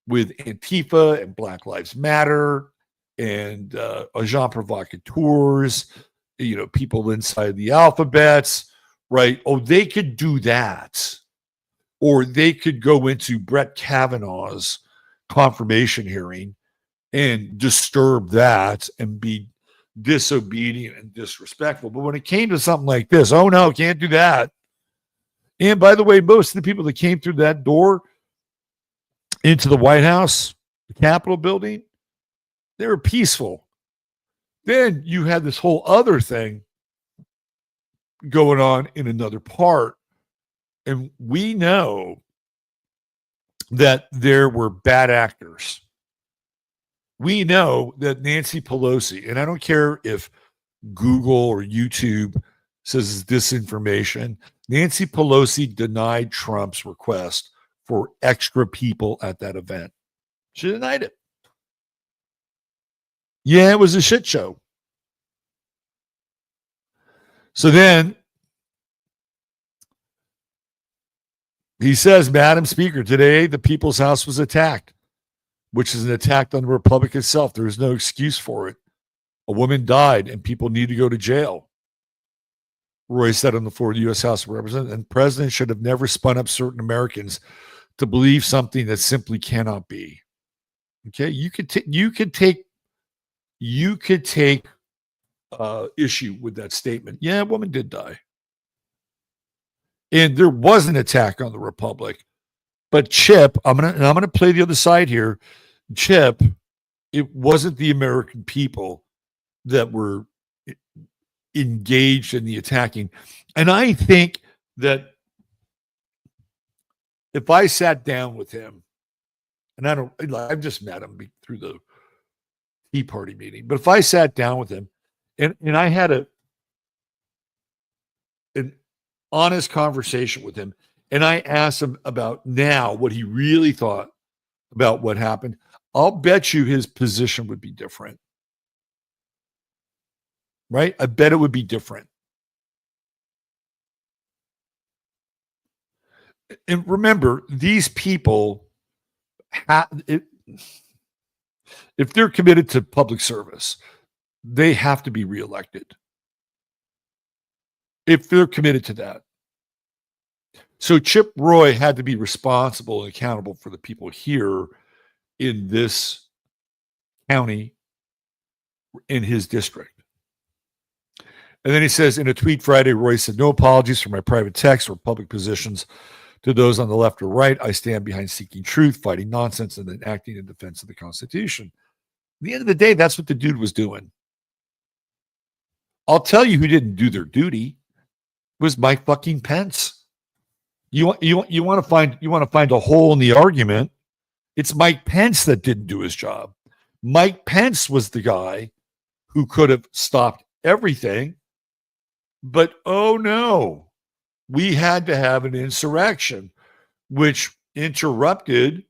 A: with Antifa and Black Lives Matter and agent provocateurs, people inside the alphabets, right? Oh, they could do that. Or they could go into Brett Kavanaugh's confirmation hearing and disturb that and be disobedient and disrespectful. But when it came to something like this, oh no, can't do that. And by the way, most of the people that came through that door into the White House, the Capitol building, they were peaceful. Then you had this whole other thing going on in another part. And we know that there were bad actors. We know that Nancy Pelosi, and I don't care if Google or YouTube says disinformation, Nancy Pelosi denied Trump's request for extra people at that event. She denied it. Yeah, it was a shit show. So then he says, Madam Speaker, today the People's House was attacked, which is an attack on the Republic itself. There is no excuse for it. A woman died and people need to go to jail. Roy said on the floor of the U.S. House of Representatives, and president should have never spun up certain Americans to believe something that simply cannot be. Okay, you could take issue with that statement. Yeah, a woman did die. And there was an attack on the Republic. But Chip, I'm gonna play the other side here. Chip, it wasn't the American people that were engaged in the attacking. And I think that if I sat down with him, and I've just met him through the Tea Party meeting, but if I sat down with him and I had an honest conversation with him, and I asked him about now what he really thought about what happened, I'll bet you his position would be different. Right? I bet it would be different. And remember, these people, if they're committed to public service, they have to be reelected. If they're committed to that. So Chip Roy had to be responsible and accountable for the people here in this county, in his district. And then he says, in a tweet Friday, Roy said, no apologies for my private texts or public positions to those on the left or right. I stand behind seeking truth, fighting nonsense, and then acting in defense of the Constitution. At the end of the day, that's what the dude was doing. I'll tell you who didn't do their duty. It was Mike fucking Pence. You want to find a hole in the argument. It's Mike Pence that didn't do his job. Mike Pence was the guy who could have stopped everything. But oh no, we had to have an insurrection, which interrupted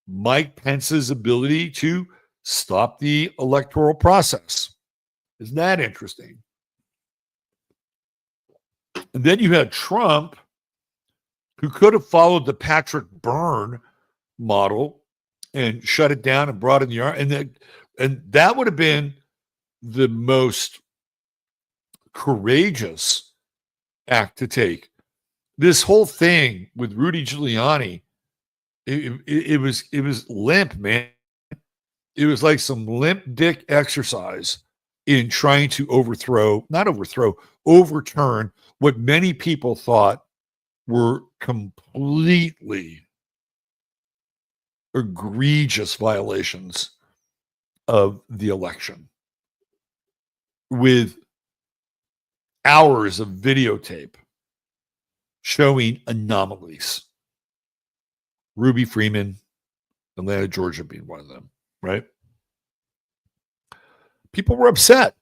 A: Mike Pence's ability to stop the electoral process. Isn't that interesting? And then you had Trump, who could have followed the Patrick Byrne model and shut it down and brought in the army. And that would have been the most courageous act to take. This whole thing with Rudy Giuliani, it was limp, man. It was like some limp dick exercise in trying to overturn what many people thought were completely egregious violations of the election, with hours of videotape showing anomalies. Ruby Freeman, Atlanta, Georgia being one of them, right? People were upset,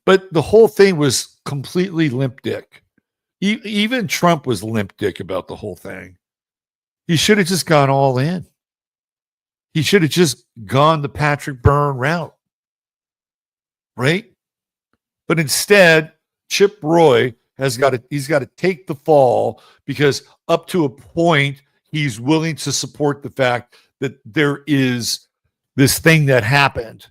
A: but the whole thing was completely limp dick. Even Trump was limp dick about the whole thing. He should have just gone all in. He should have just gone the Patrick Byrne route, right? But instead, Chip Roy he's got to take the fall, because up to a point, he's willing to support the fact that there is this thing that happened,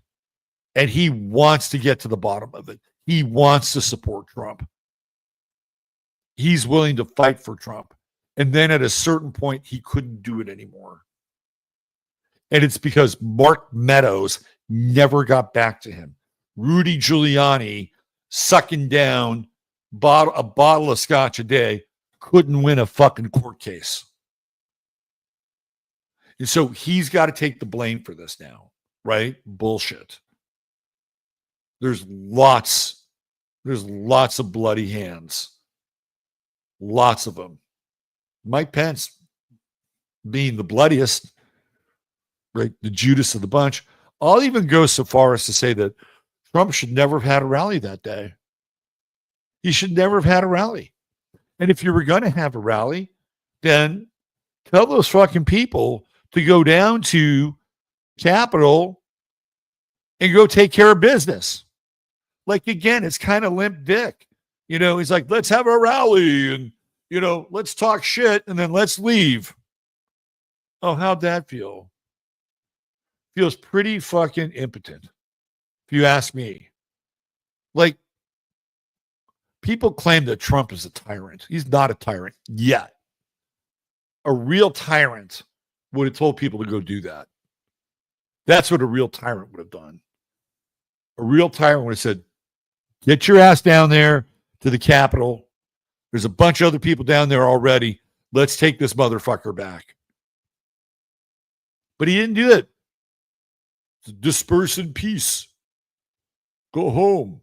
A: and he wants to get to the bottom of it. He wants to support Trump. He's willing to fight for Trump. And then at a certain point, he couldn't do it anymore. And it's because Mark Meadows never got back to him. Rudy Giuliani sucking down a bottle of scotch a day couldn't win a fucking court case. And so he's got to take the blame for this now, right? Bullshit. There's lots of bloody hands. Lots of them. Mike Pence being the bloodiest, right? The Judas of the bunch. I'll even go so far as to say that Trump should never have had a rally that day. He should never have had a rally. And if you were going to have a rally, then tell those fucking people to go down to Capitol and go take care of business. Like, again, it's kind of limp dick. You know, he's like, let's have a rally and, you know, let's talk shit and then let's leave. Oh, how'd that feel? Feels pretty fucking impotent, if you ask me. Like, people claim that Trump is a tyrant. He's not a tyrant yet. A real tyrant would have told people to go do that. That's what a real tyrant would have done. A real tyrant would have said, get your ass down there to the Capitol. There's a bunch of other people down there already. Let's take this motherfucker back. But he didn't do it. Disperse in peace. Go home.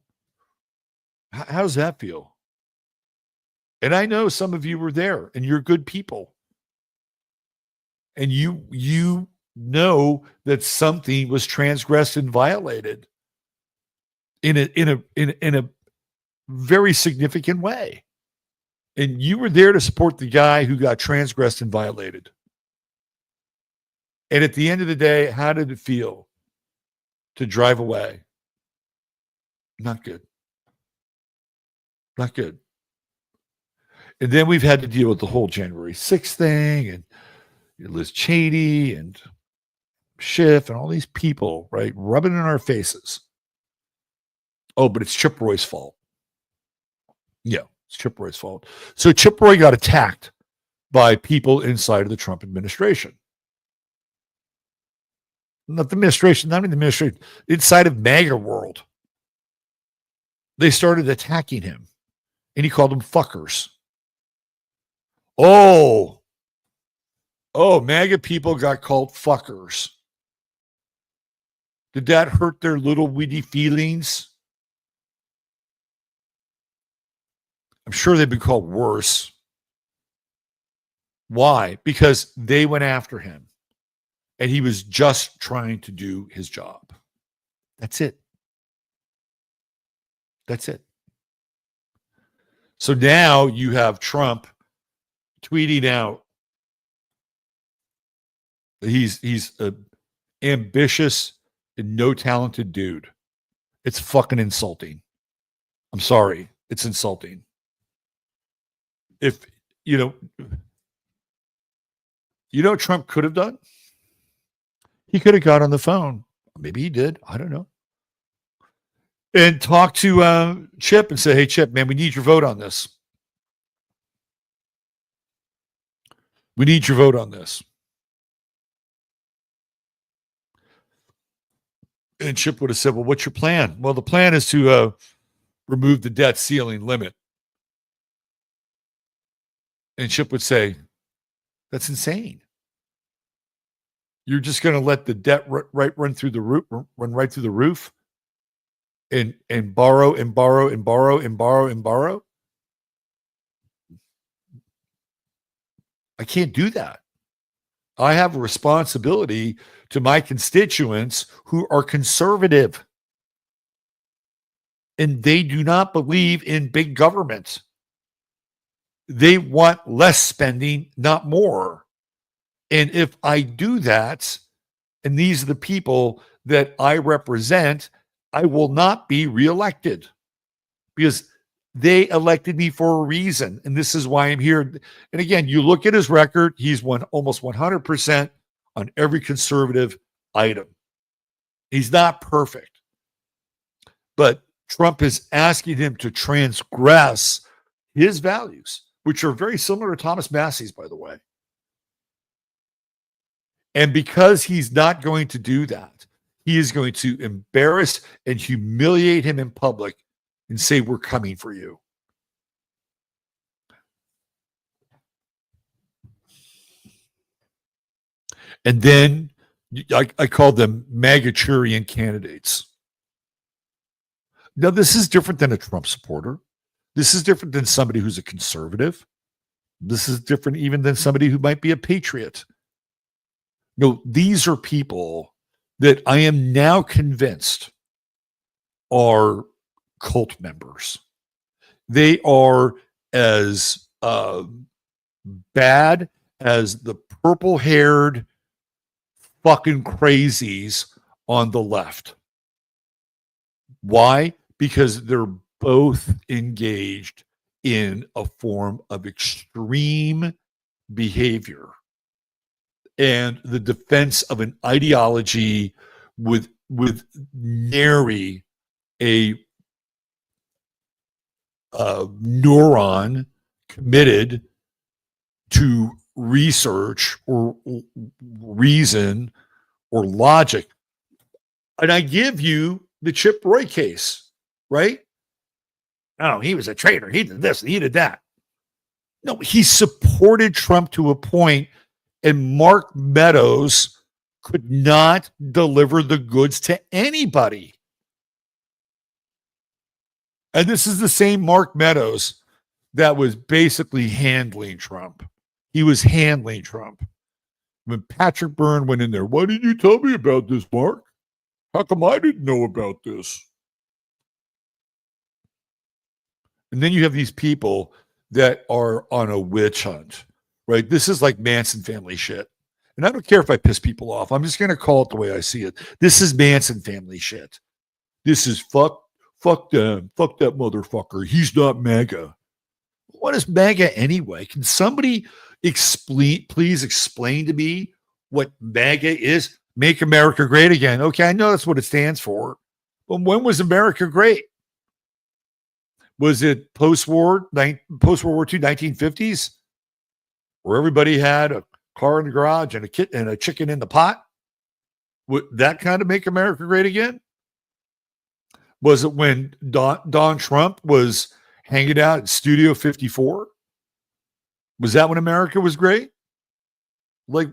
A: How does that feel? And I know some of you were there and you're good people. And you know that something was transgressed and violated in a very significant way. And you were there to support the guy who got transgressed and violated. And at the end of the day, how did it feel to drive away? Not good. Not good. And then we've had to deal with the whole January 6th thing and Liz Cheney and Schiff and all these people, right, rubbing in our faces. Oh, but it's Chip Roy's fault. Yeah, it's Chip Roy's fault. So Chip Roy got attacked by people inside of the Trump administration. Not the administration, not even the administration, inside of MAGA world. They started attacking him, and he called them fuckers. Oh, MAGA people got called fuckers. Did that hurt their little witty feelings? I'm sure they've been called worse. Why? Because they went after him. And he was just trying to do his job. That's it. That's it. So now you have Trump tweeting out that he's an ambitious and no talented dude. It's fucking insulting. I'm sorry. It's insulting. If, you know what Trump could have done? He could have got on the phone. Maybe he did. I don't know. And talked to Chip and said, hey, Chip, man, we need your vote on this. We need your vote on this. And Chip would have said, well, what's your plan? Well, the plan is to remove the debt ceiling limit. And Chip would say, that's insane. You're just going to let the debt run right through the roof and borrow and borrow and borrow and borrow and borrow? I can't do that. I have a responsibility to my constituents who are conservative. And they do not believe in big government. They want less spending, not more. And if I do that, and these are the people that I represent, I will not be reelected because they elected me for a reason. And this is why I'm here. And again, you look at his record, he's won almost 100% on every conservative item. He's not perfect. But Trump is asking him to transgress his values, which are very similar to Thomas Massey's, by the way. And because he's not going to do that, he is going to embarrass and humiliate him in public and say, we're coming for you. And then I call them Magachurian candidates. Now, this is different than a Trump supporter. This is different than somebody who's a conservative. This is different even than somebody who might be a patriot. No, these are people that I am now convinced are cult members. They are as bad as the purple-haired fucking crazies on the left. Why? Because they're both engaged in a form of extreme behavior and the defense of an ideology with nary a neuron committed to research or reason or logic. And I give you the Chip Roy case, right? Oh, he was a traitor. He did this, he did that. No, he supported Trump to a point, and Mark Meadows could not deliver the goods to anybody. And this is the same Mark Meadows that was basically handling Trump. He was handling Trump. When Patrick Byrne went in there, why didn't you tell me about this, Mark? How come I didn't know about this? And then you have these people that are on a witch hunt, right? This is like Manson family shit. And I don't care if I piss people off. I'm just going to call it the way I see it. This is Manson family shit. This is fuck them. Fuck that motherfucker. He's not MAGA. What is MAGA anyway? Can somebody please explain to me what MAGA is? Make America Great Again. Okay, I know that's what it stands for. But when was America great? Was it post-World War II, 1950s, where everybody had a car in the garage and a chicken in the pot? Would that kind of make America great again? Was it when Don Trump was hanging out at Studio 54? Was that when America was great? Like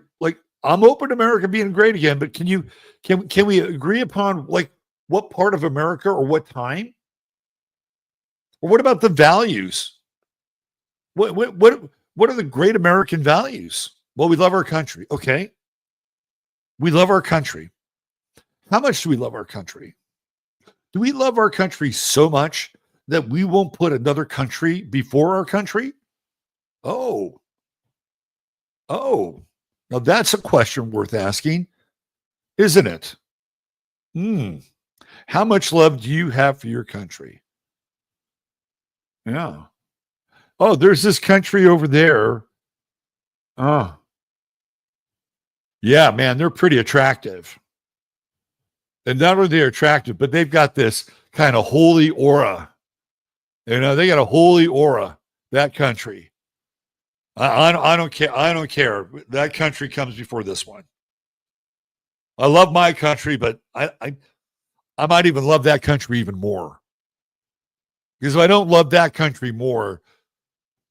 A: I'm open to America being great again, but can we agree upon like what part of America or what time? Or what about the values? What are the great American values? Well, we love our country. Okay. We love our country. How much do we love our country? Do we love our country so much that we won't put another country before our country? Oh. Now that's a question worth asking, isn't it? How much love do you have for your country? Yeah. Oh, there's this country over there. Oh. Yeah, man, they're pretty attractive. And not only they're attractive, but they've got this kind of holy aura. You know, they got a holy aura, that country. I don't care. I don't care. That country comes before this one. I love my country, but I might even love that country even more. Because if I don't love that country more,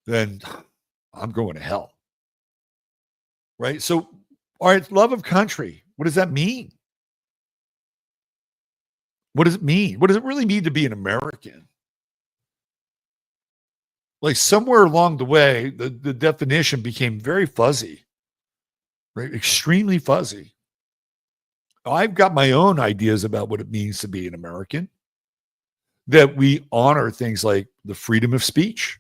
A: then I'm going to hell. Right? So, all right, love of country. What does that mean? What does it mean? What does it really mean to be an American? Like somewhere along the way, the definition became very fuzzy, right? Extremely fuzzy. I've got my own ideas about what it means to be an American. That we honor things like the freedom of speech.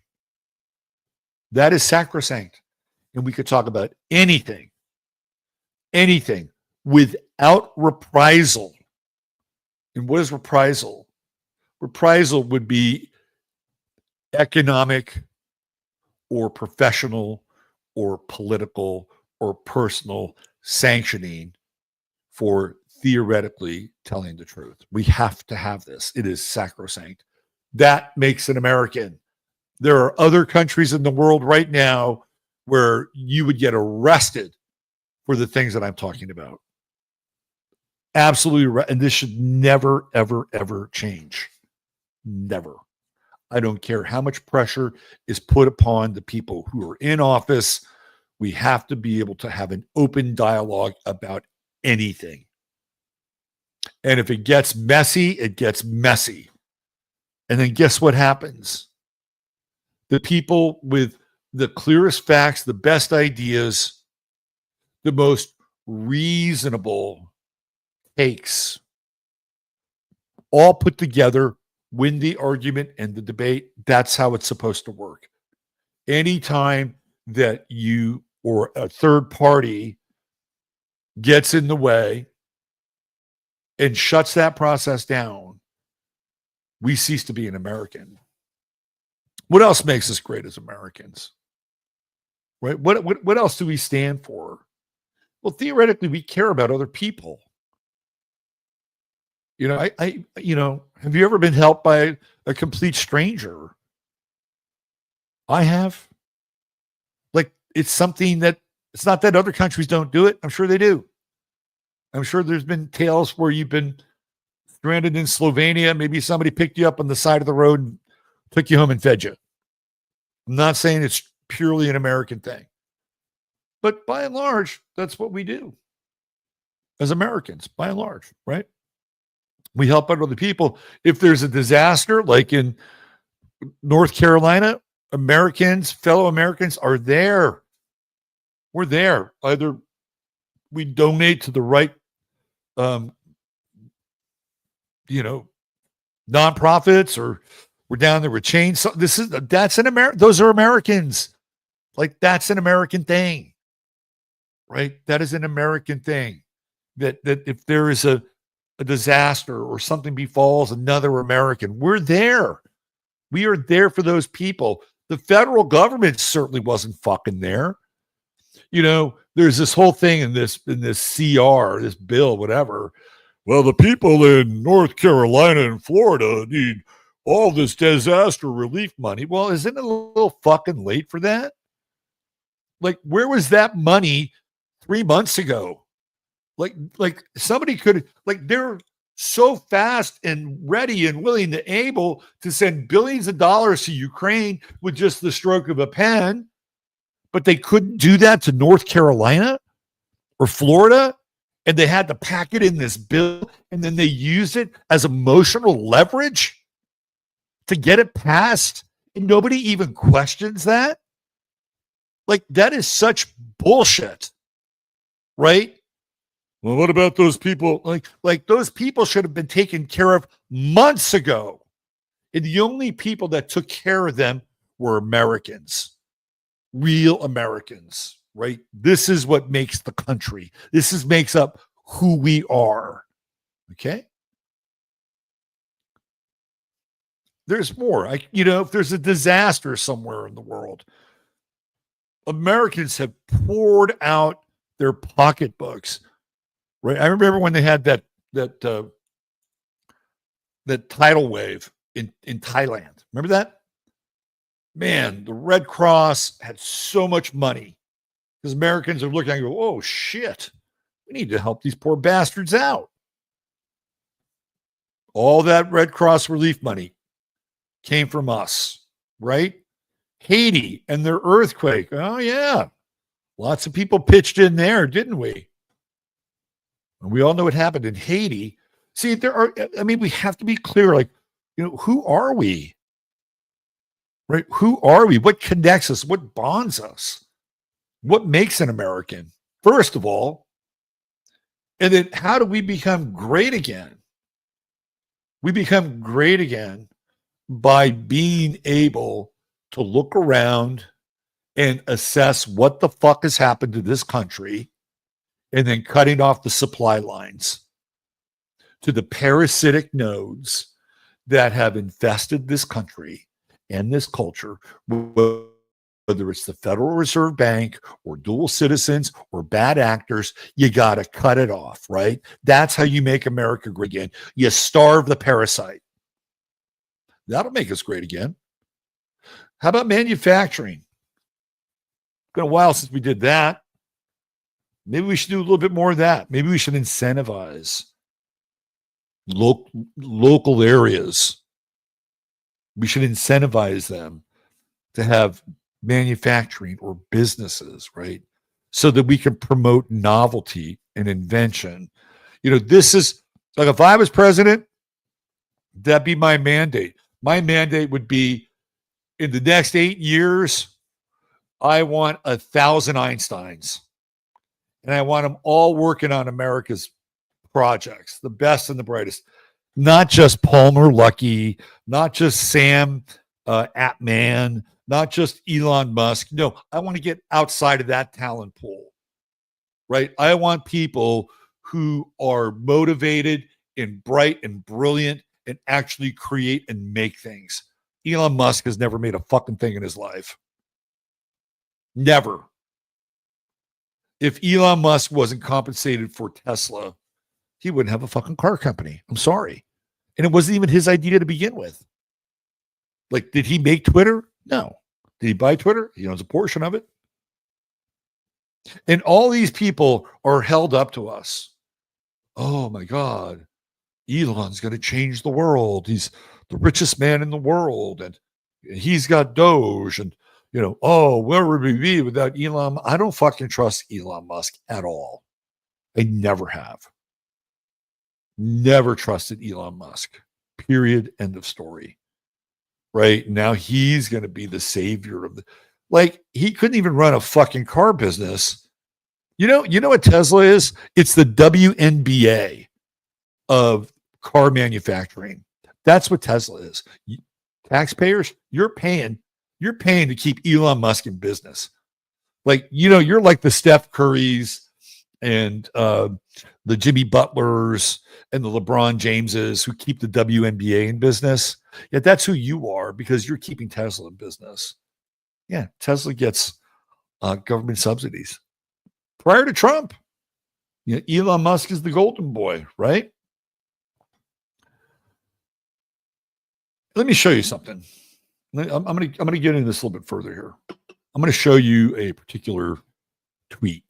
A: That is sacrosanct. And we could talk about anything without reprisal. And what is reprisal? Reprisal would be economic or professional or political or personal sanctioning for theoretically telling the truth. We have to have this. It is sacrosanct. That makes an American. There are other countries in the world right now where you would get arrested for the things that I'm talking about. Absolutely right. And this should never, ever, ever change. Never. I don't care how much pressure is put upon the people who are in office. We have to be able to have an open dialogue about anything. And if it gets messy, it gets messy. And then guess what happens? The people with the clearest facts, the best ideas, the most reasonable takes, all put together, win the argument and the debate. That's how it's supposed to work. Anytime that you or a third party gets in the way and shuts that process down, we cease to be an American. What else makes us great as Americans? Right? What else do we stand for? Well, theoretically, we care about other people. You know, have you ever been helped by a complete stranger? I have. Like, it's something that it's not that other countries don't do it. I'm sure they do. I'm sure there's been tales where you've been stranded in Slovenia. Maybe somebody picked you up on the side of the road and took you home and fed you. I'm not saying it's purely an American thing, but by and large, that's what we do as Americans, by and large, right? We help out other people. If there's a disaster, like in North Carolina, fellow Americans are there. We're there. Either we donate to the right, nonprofits, or we're down there with chains. So those are Americans. Like, that's an American thing, right? That is an American thing. That if there is a disaster or something befalls another American, we're there. We are there for those people. The federal government certainly wasn't fucking there. There's this whole thing in this CR, this bill, whatever. Well, the people in North Carolina and Florida need all this disaster relief money. Well, isn't it a little fucking late for that? Like, where was that money 3 months ago? Like somebody could, like, they're so fast and ready and willing to able to send billions of dollars to Ukraine with just the stroke of a pen, but they couldn't do that to North Carolina or Florida, and they had to pack it in this bill, and then they used it as emotional leverage to get it passed, and nobody even questions that. Like, that is such bullshit, right? Well, what about those people? Like those people should have been taken care of months ago. And the only people that took care of them were Americans, real Americans, right? This is what makes the country. Makes up who we are. Okay? There's more. If there's a disaster somewhere in the world, Americans have poured out their pocketbooks. Right. I remember when they had that tidal wave in Thailand. Remember that? Man, the Red Cross had so much money because Americans are looking and go, oh shit, we need to help these poor bastards out. All that Red Cross relief money came from us, right? Haiti and their earthquake. Oh yeah. Lots of people pitched in there, didn't we? And we all know what happened in Haiti. See, we have to be clear, like, who are we? Right? Who are we? What connects us? What bonds us? What makes an American, first of all? And then how do we become great again? We become great again by being able to look around and assess what the fuck has happened to this country, and then cutting off the supply lines to the parasitic nodes that have infested this country and this culture, whether it's the Federal Reserve Bank or dual citizens or bad actors. You got to cut it off, right? That's how you make America great again. You starve the parasite. That'll make us great again. How about manufacturing? It's been a while since we did that. Maybe we should do a little bit more of that. Maybe we should incentivize local areas. We should incentivize them to have manufacturing or businesses, right? So that we can promote novelty and invention. This is like, if I was president, that'd be my mandate. My mandate would be, in the next 8 years, I want 1,000 Einsteins, and I want them all working on America's projects, the best and the brightest. Not just Palmer Luckey, not just Sam Atman, not just Elon Musk. No, I want to get outside of that talent pool, right? I want people who are motivated and bright and brilliant and actually create and make things. Elon Musk has never made a fucking thing in his life. Never. If Elon Musk wasn't compensated for Tesla, he wouldn't have a fucking car company. I'm sorry. And it wasn't even his idea to begin with. Like, did he make Twitter? No. Did he buy Twitter? He owns a portion of it. And all these people are held up to us. Oh my God, Elon's going to change the world. He's the richest man in the world. And he's got Doge. And, where would we be without Elon? I don't fucking trust Elon Musk at all. I never have. Never trusted Elon Musk. Period. End of story. Right now, he's going to be the savior of he couldn't even run a fucking car business. You know what Tesla is? It's the WNBA of car manufacturing. That's what Tesla is. Taxpayers, you're paying to keep Elon Musk in business. You're like the Steph Currys and the Jimmy Butlers and the LeBron Jameses who keep the WNBA in business. Yeah, that's who you are, because you're keeping Tesla in business. Yeah, Tesla gets government subsidies. Prior to Trump, Elon Musk is the golden boy, right? Let me show you something. I'm gonna get into this a little bit further here. I'm gonna show you a particular tweet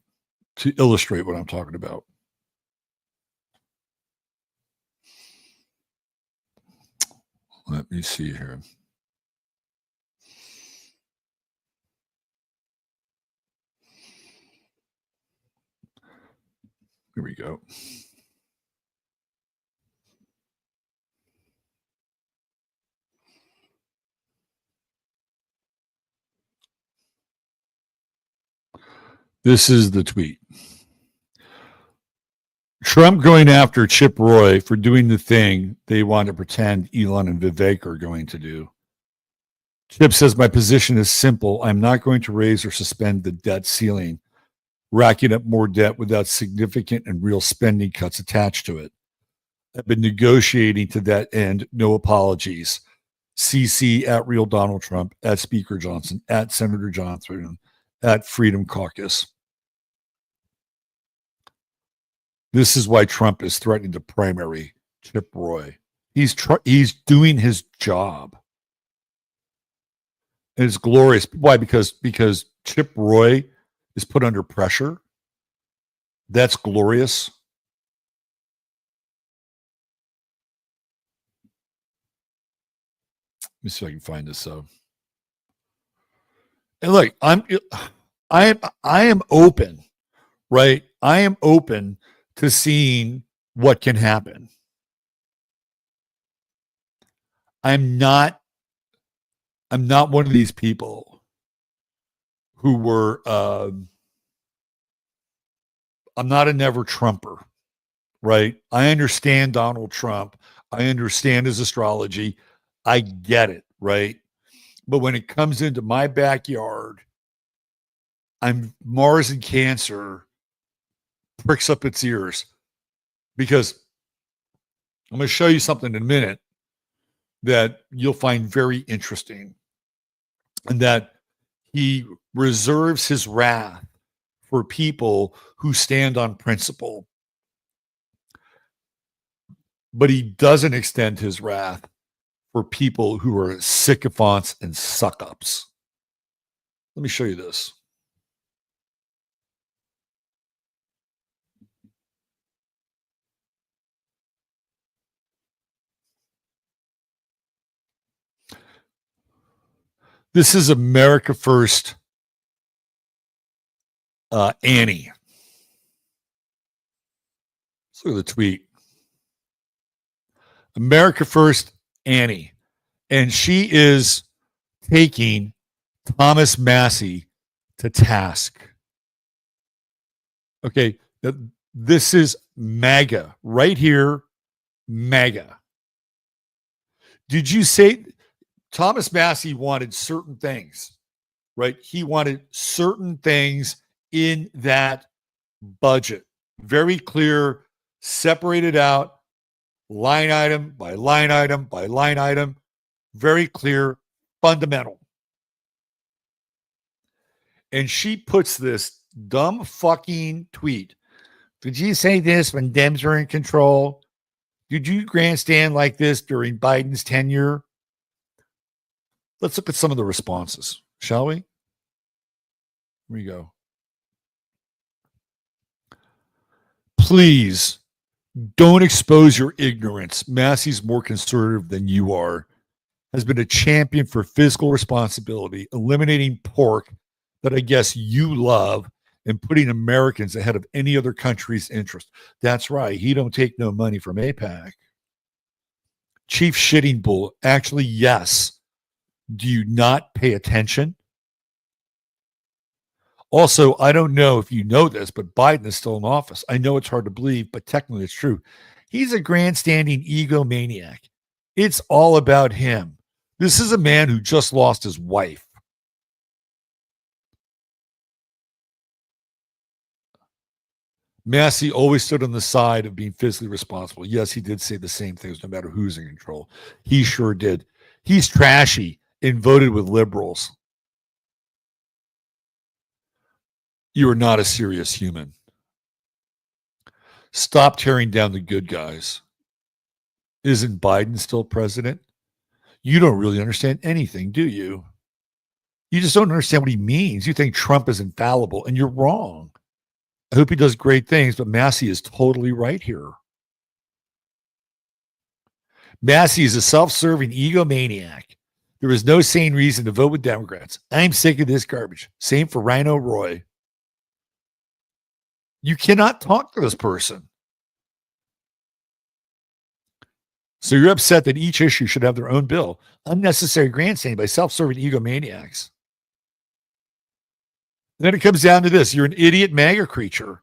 A: to illustrate what I'm talking about. Let me see here. Here we go. This is the tweet. Trump going after Chip Roy for doing the thing they want to pretend Elon and Vivek are going to do. Chip says, my position is simple. I'm not going to raise or suspend the debt ceiling, racking up more debt without significant and real spending cuts attached to it. I've been negotiating to that end. No apologies. CC at Real Donald Trump, at Speaker Johnson, at Senator Johnson, at Freedom Caucus. This is why Trump is threatening to primary Chip Roy. He's doing his job. And it's glorious. Why? Because Chip Roy is put under pressure. That's glorious. Let me see if I can find this. And look, I am open, right? I am open to seeing what can happen. I'm not one of these people who were I'm not a never Trumper, right? I understand Donald Trump. I understand his astrology. I get it, right? But when it comes into my backyard, Mars and Cancer pricks up its ears, because I'm going to show you something in a minute that you'll find very interesting, and that he reserves his wrath for people who stand on principle, but he doesn't extend his wrath for people who are sycophants and suck-ups. Let me show you this. This is America First Annie. Let's look at the tweet. America First Annie. And she is taking Thomas Massie to task. Okay, this is MAGA right here, MAGA. Did you say Thomas Massie wanted certain things, right? He wanted certain things in that budget. Very clear, separated out, line item by line item by line item. Very clear, fundamental. And she puts this dumb fucking tweet. Did you say this when Dems were in control? Did you grandstand like this during Biden's tenure? Let's look at some of the responses, shall we? Here we go. Please don't expose your ignorance. Massie's more conservative than you are. Has been a champion for fiscal responsibility, eliminating pork that I guess you love, and putting Americans ahead of any other country's interest. That's right. He don't take no money from AIPAC. Chief Shitting Bull. Actually, yes. Do you not pay attention? Also, I don't know if you know this, but Biden is still in office. I know it's hard to believe, but technically it's true. He's a grandstanding egomaniac. It's all about him. This is a man who just lost his wife. Massie always stood on the side of being fiscally responsible. Yes, he did say the same things no matter who's in control. He sure did. He's trashy and voted with liberals. You are not a serious human. Stop tearing down the good guys. Isn't Biden still president? You don't really understand anything, do you? You just don't understand what he means. You think Trump is infallible, and you're wrong. I hope he does great things, but Massie is totally right here. Massie is a self-serving egomaniac. There is no sane reason to vote with Democrats. I'm sick of this garbage. Same for Rhino Roy. You cannot talk to this person. So you're upset that each issue should have their own bill. Unnecessary grandstanding by self-serving egomaniacs. Then it comes down to this. You're an idiot MAGA creature.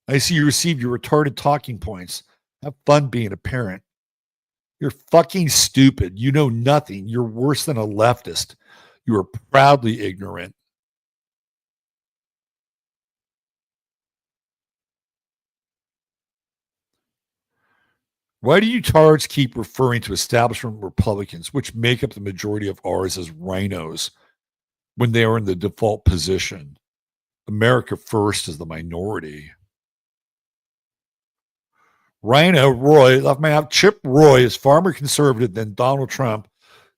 A: I see you received your retarded talking points. Have fun being a parent. You're fucking stupid. You know nothing. You're worse than a leftist. You are proudly ignorant. Why do you tards keep referring to establishment Republicans, which make up the majority of ours, as rhinos, when they are in the default position? America First is the minority. Rhino Roy left my out. Chip Roy is far more conservative than Donald Trump,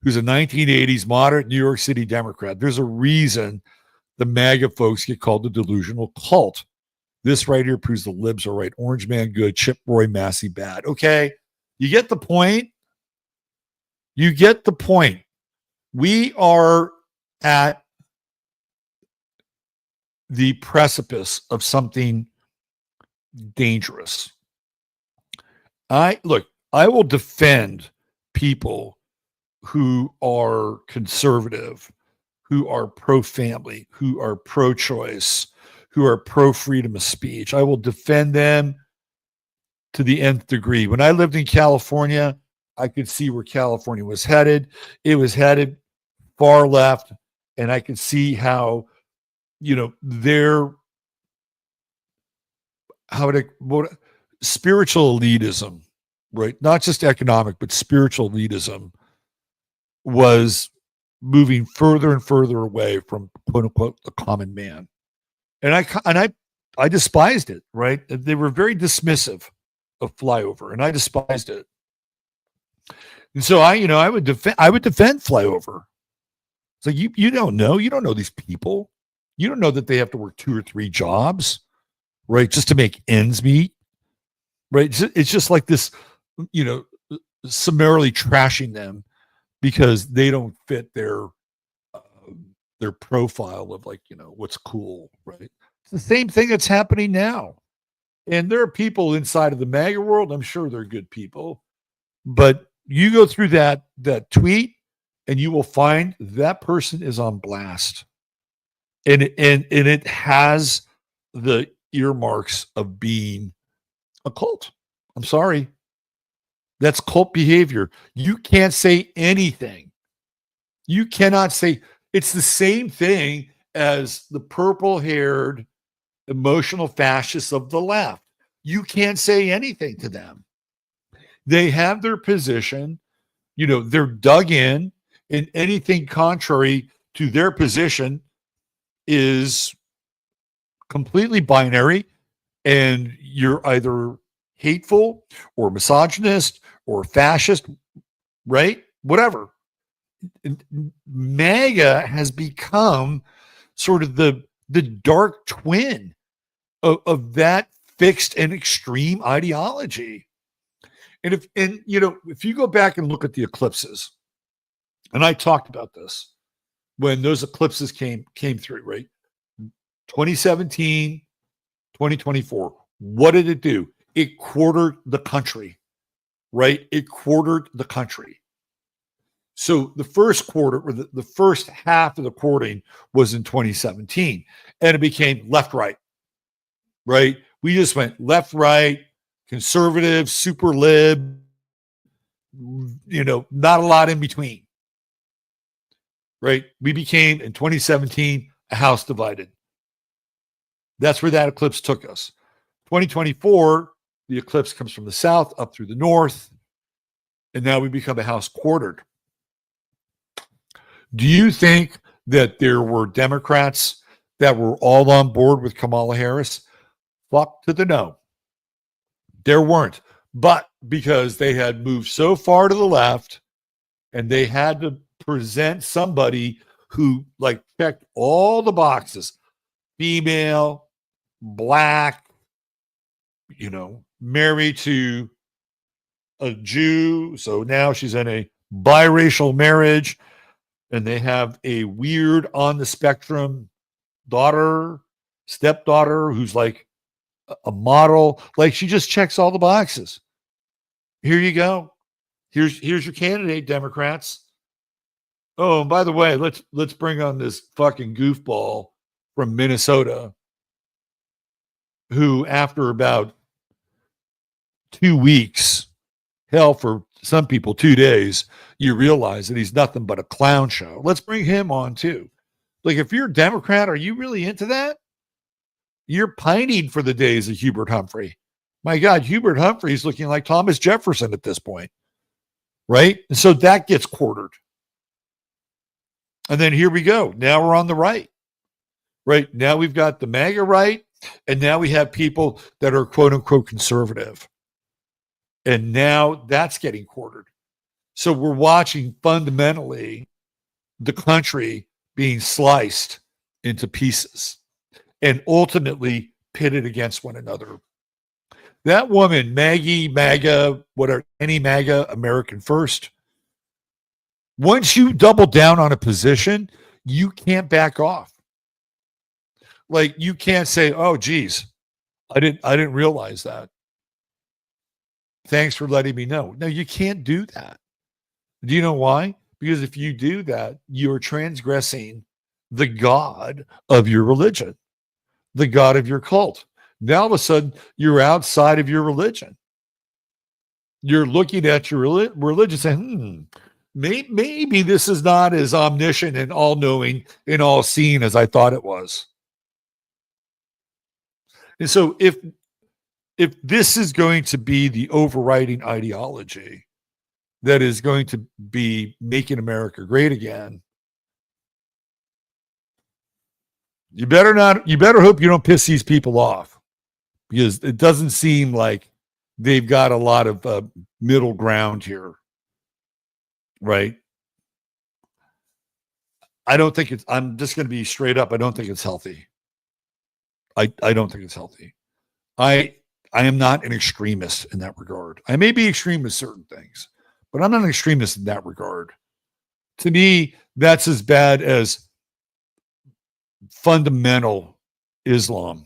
A: who's a 1980s moderate New York City Democrat. There's a reason the MAGA folks get called the delusional cult. This right here proves the libs are right. Orange man good, Chip Roy Massie bad. Okay, you get the point? You get the point. We are at the precipice of something dangerous. I will defend people who are conservative, who are pro-family, who are pro-choice, who are pro-freedom of speech. I will defend them to the nth degree. When I lived in California, I could see where California was headed. It was headed far left, and I could see how, their spiritual elitism, right? Not just economic, but spiritual elitism was moving further and further away from quote unquote the common man. And I despised it, right? They were very dismissive of flyover, and I despised it. And so I would defend flyover. It's like you don't know these people. You don't know that they have to work 2 or 3 jobs, right? Just to make ends meet. Right. It's just like this, summarily trashing them because they don't fit their their profile of like, what's cool, right? It's the same thing that's happening now. And there are people inside of the MAGA world, I'm sure they're good people, but you go through that tweet and you will find that person is on blast. And it has the earmarks of being a cult. I'm sorry. That's cult behavior. You can't say anything. You cannot say. It's the same thing as the purple-haired emotional fascists of the left. You can't say anything to them. They have their position. They're dug in, and anything contrary to their position is completely binary, and you're either hateful or misogynist or fascist, right? Whatever. MAGA has become sort of the dark twin of that fixed and extreme ideology. And if you go back and look at the eclipses, and I talked about this when those eclipses came through, right? 2017, 2024. What did it do? It quartered the country, right? It quartered the country. So the first quarter, or the first half of the quartering was in 2017, and it became left-right, right? We just went left-right, conservative, super lib, not a lot in between, right? We became, in 2017, a house divided. That's where that eclipse took us. 2024, the eclipse comes from the south up through the north, and now we become a house quartered. Do you think that there were Democrats that were all on board with Kamala Harris? Fuck to the no. There weren't. But because they had moved so far to the left and they had to present somebody who like checked all the boxes, female, black, married to a Jew. So now she's in a biracial marriage, and they have a weird on the spectrum stepdaughter, who's like a model. Like, she just checks all the boxes. Here you go. Here's your candidate, Democrats. Oh, and by the way, let's bring on this fucking goofball from Minnesota, who after about 2 weeks, hell, for some people 2 days, you realize that he's nothing but a clown show. Let's bring him on too. Like, if you're a Democrat, are you really into that? You're pining for the days of Hubert Humphrey. My God, Hubert Humphrey's looking like Thomas Jefferson at this point, right? And so that gets quartered. And then here we go. Now we're on the right. Right? Now we've got the MAGA right, and now we have people that are quote unquote conservative. And now that's getting quartered. So we're watching fundamentally the country being sliced into pieces and ultimately pitted against one another. That woman, Maggie, MAGA, whatever, any MAGA, American First, once you double down on a position, you can't back off. Like, you can't say, oh, geez, I didn't realize that. Thanks for letting me know. No, you can't do that. Do you know why? Because if you do that, you're transgressing the God of your religion, the God of your cult. Now, all of a sudden, you're outside of your religion. You're looking at your religion saying, maybe this is not as omniscient and all-knowing and all-seeing as I thought it was. And so if this is going to be the overriding ideology that is going to be making America great again, you better hope you don't piss these people off, because it doesn't seem like they've got a lot of middle ground here, right? I'm just going to be straight up. I don't think it's healthy. I don't think it's healthy. I am not an extremist in that regard. I may be extreme with certain things, but I'm not an extremist in that regard. To me, that's as bad as fundamental Islam.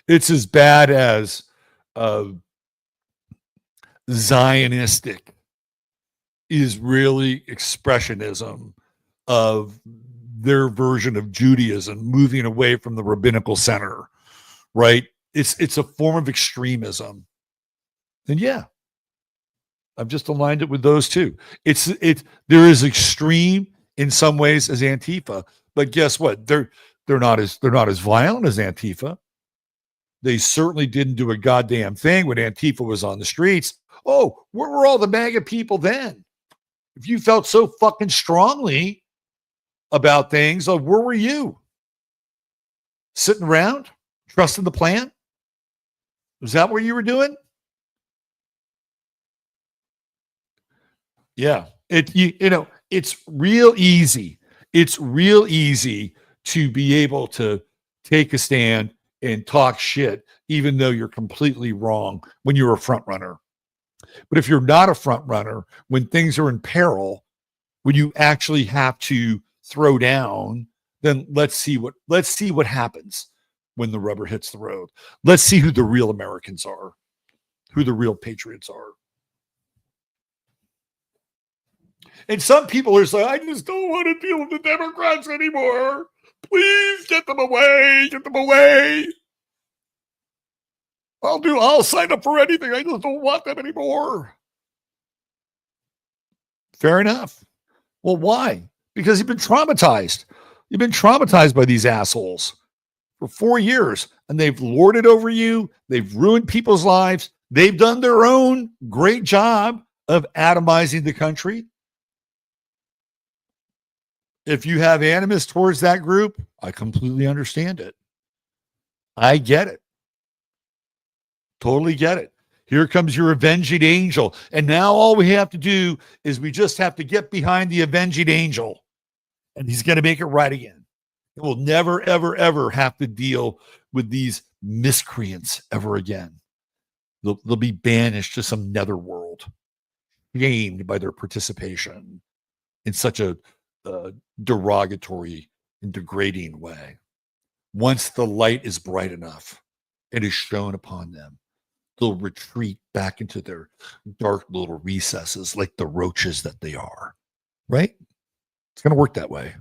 A: It's as bad as Zionistic Israeli expressionism of their version of Judaism, moving away from the rabbinical center, right? It's a form of extremism. And yeah, I've just aligned it with those two. There is extreme in some ways as Antifa, but guess what? They're not as violent as Antifa. They certainly didn't do a goddamn thing when Antifa was on the streets. Oh, where were all the MAGA people then? If you felt so fucking strongly about things, where were you? Sitting around, trusting the plan? Was that what you were doing? Yeah. It's real easy. It's real easy to be able to take a stand and talk shit, even though you're completely wrong when you're a front runner. But if you're not a front runner, when things are in peril, when you actually have to throw down, then let's see what happens when the rubber hits the road. Let's see who the real Americans are, who the real patriots are. And some people are saying, I just don't want to deal with the Democrats anymore. Please get them away. Get them away. I'll sign up for anything. I just don't want them anymore. Fair enough. Well, why? Because you've been traumatized. You've been traumatized by these assholes for 4 years, and they've lorded over you. They've ruined people's lives. They've done their own great job of atomizing the country. If you have animus towards that group, I completely understand it. I get it. Totally get it. Here comes your avenging angel. And now all we have to do is we just have to get behind the avenging angel. And he's going to make it right again. We'll never, ever, ever have to deal with these miscreants ever again. They'll be banished to some netherworld, shamed by their participation in such a derogatory and degrading way. Once the light is bright enough and is shone upon them, they'll retreat back into their dark little recesses like the roaches that they are. Right? It's going to work that way.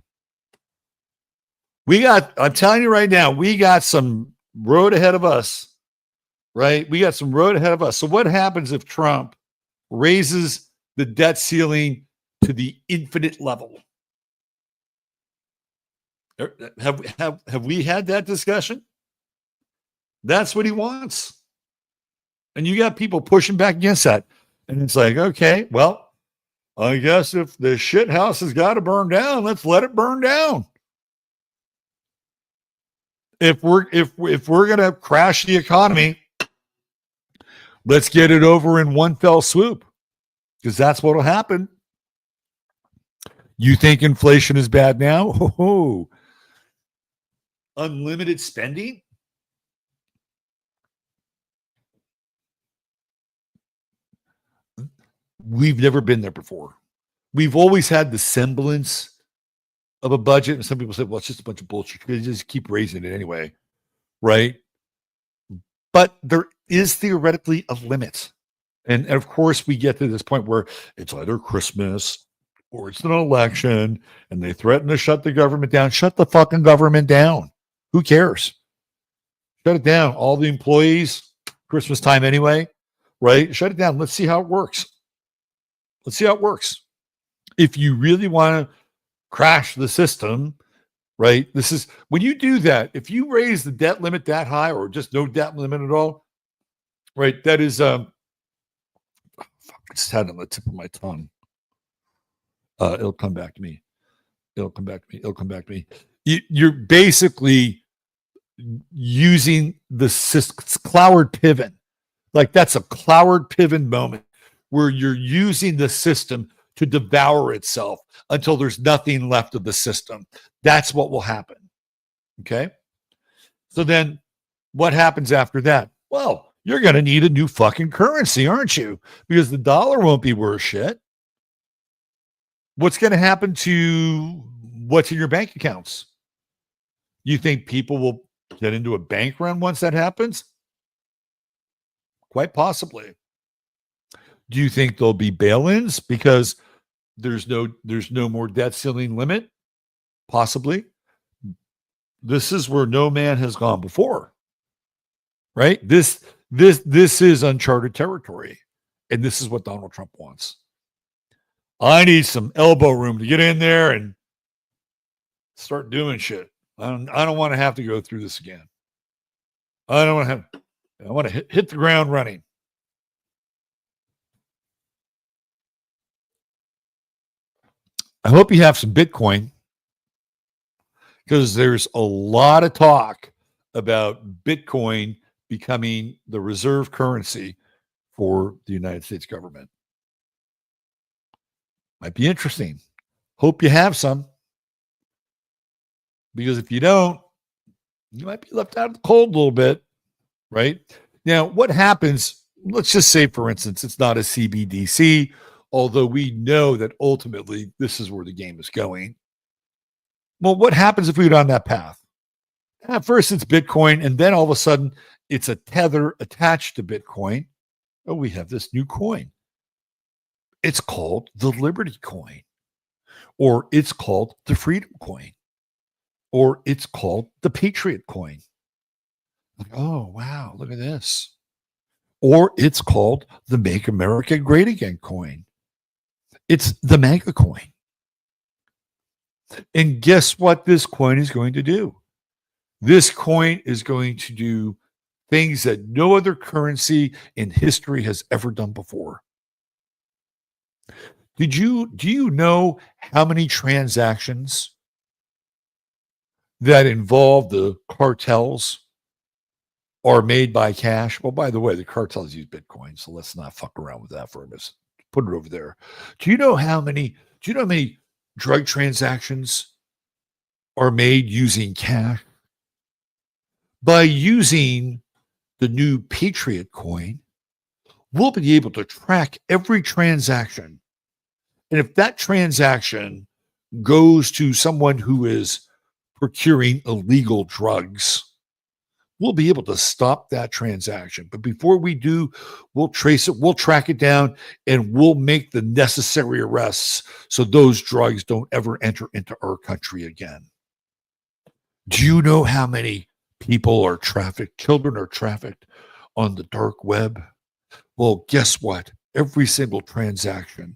A: I'm telling you right now, we got some road ahead of us. Right? We got some road ahead of us. So what happens if Trump raises the debt ceiling to the infinite level? Have we had that discussion? That's what he wants. And you got people pushing back against that. And it's like, okay, well, I guess if the shit house has got to burn down, let's let it burn down. If we're going to crash the economy, let's get it over in one fell swoop, because that's what will happen. You think inflation is bad now? Oh, unlimited spending? We've never been there before. We've always had the semblance of a budget. And some people say, well, it's just a bunch of bullshit. They just keep raising it anyway. Right? But there is theoretically a limit. And of course, we get to this point where it's either Christmas or it's an election and they threaten to shut the government down. Shut the fucking government down. Who cares? Shut it down. All the employees, Christmas time anyway, right? Shut it down. Let's see how it works. Let's see how it works. If you really want to crash the system, right? This is when you do that. If you raise the debt limit that high, or just no debt limit at all, right? That is, I just had it on the tip of my tongue. It'll come back to me. It'll come back to me. It'll come back to me. You're basically using the Cloward Piven. Like that's a Cloward Piven moment where you're using the system to devour itself until there's nothing left of the system. That's what will happen. Okay. So then what happens after that? Well, you're going to need a new fucking currency, aren't you? Because the dollar won't be worth shit. What's going to happen to what's in your bank accounts? You think people will get into a bank run once that happens? Quite possibly. Do you think there'll be bail-ins because there's no more debt ceiling limit? Possibly. This is where no man has gone before, right? This is uncharted territory, and this is what Donald Trump wants. I need some elbow room to get in there and start doing shit. I don't want to have to go through this again. I want to hit the ground running. I hope you have some Bitcoin, because there's a lot of talk about Bitcoin becoming the reserve currency for the United States government. Might be interesting. Hope you have some, because if you don't, you might be left out of the cold a little bit, right? Now, what happens, let's just say, for instance, it's not a CBDC, although we know that ultimately this is where the game is going. Well, what happens if we go down that path? At first, it's Bitcoin, and then all of a sudden, it's a tether attached to Bitcoin. Oh, we have this new coin. It's called the Liberty coin, or it's called the Freedom coin, or it's called the Patriot coin. Like, oh, wow, look at this. Or it's called the Make America Great Again coin. It's the MAGA coin. And guess what this coin is going to do? This coin is going to do things that no other currency in history has ever done before. Do you know how many transactions that involve the cartels are made by cash? Well, by the way, the cartels use Bitcoin, so let's not fuck around with that for a minute. Put it over there. Do you know how many drug transactions are made using cash? By using the new Patriot coin, we'll be able to track every transaction. And if that transaction goes to someone who is procuring illegal drugs, we'll be able to stop that transaction. But before we do, we'll trace it, we'll track it down, and we'll make the necessary arrests so those drugs don't ever enter into our country again. Do you know how many people are trafficked, children are trafficked on the dark web? Well, guess what? Every single transaction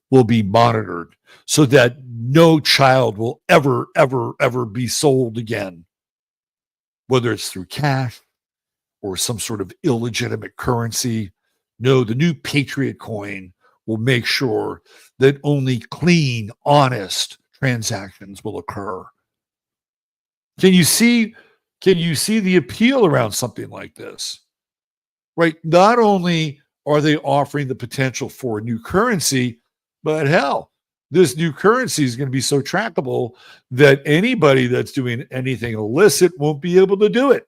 A: will be monitored so that no child will ever, ever, ever be sold again, whether it's through cash or some sort of illegitimate currency. No, the new Patriot coin will make sure that only clean, honest transactions will occur. Can you see the appeal around something like this? Right? Not only are they offering the potential for a new currency, but hell, this new currency is going to be so trackable that anybody that's doing anything illicit won't be able to do it.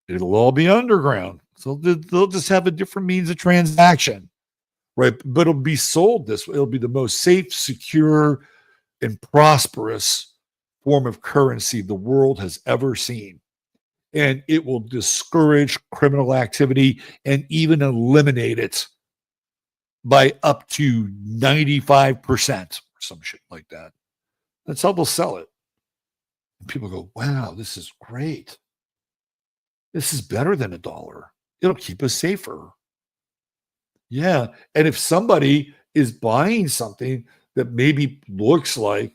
A: It'll all be underground. So they'll just have a different means of transaction, right? But it'll be sold this way. It'll be the most safe, secure, and prosperous form of currency the world has ever seen. And it will discourage criminal activity and even eliminate it by up to 95%, or some shit like that. That's how they'll sell it. And people go, wow, this is great. This is better than $1. It'll keep us safer. Yeah. And if somebody is buying something that maybe looks like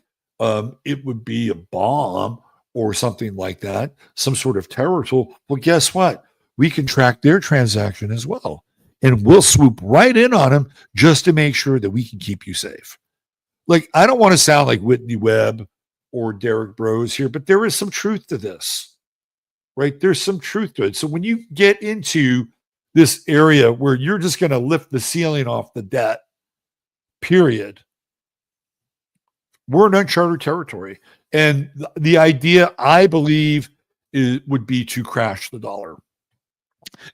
A: it would be a bomb or something like that, some sort of terror tool, well, guess what? We can track their transaction as well. And we'll swoop right in on them just to make sure that we can keep you safe. Like, I don't want to sound like Whitney Webb or Derek Bros here, but there is some truth to this, right? There's some truth to it. So when you get into this area where you're just going to lift the ceiling off the debt, period, we're in uncharted territory. And the idea, I believe, would be to crash the dollar.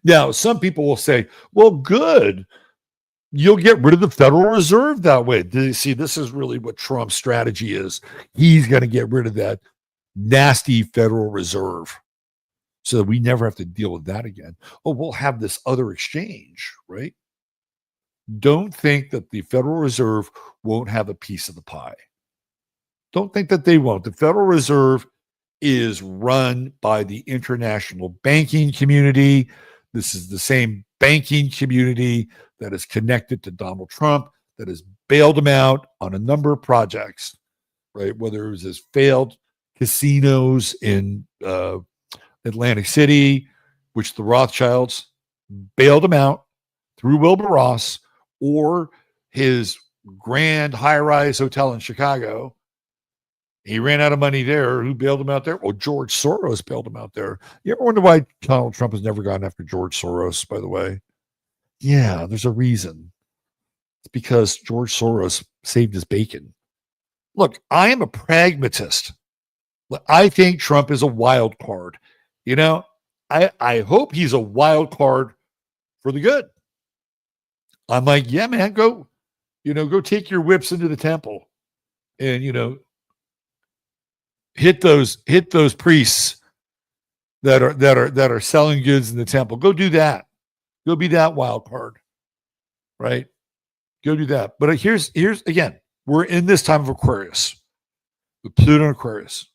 A: Now, some people will say, well, good. You'll get rid of the Federal Reserve that way. See, this is really what Trump's strategy is. He's going to get rid of that nasty Federal Reserve so that we never have to deal with that again. Oh, we'll have this other exchange, right? Don't think that the Federal Reserve won't have a piece of the pie. Don't think that they won't. The Federal Reserve is run by the international banking community. This is the same banking community that is connected to Donald Trump, that has bailed him out on a number of projects, right? Whether it was his failed casinos in Atlantic City, which the Rothschilds bailed him out through Wilbur Ross, or his grand high-rise hotel in Chicago. He ran out of money there. Who bailed him out there? Well, George Soros bailed him out there. You ever wonder why Donald Trump has never gone after George Soros, by the way? Yeah, there's a reason. It's because George Soros saved his bacon. Look, I am a pragmatist. I think Trump is a wild card. You know, I hope he's a wild card for the good. I'm like, yeah, man, go take your whips into the temple and, hit those priests that are selling goods in the temple. Go do that. Go be that wild card, right? Go do that. But here's again, we're in this time of Aquarius, with Pluto and Aquarius.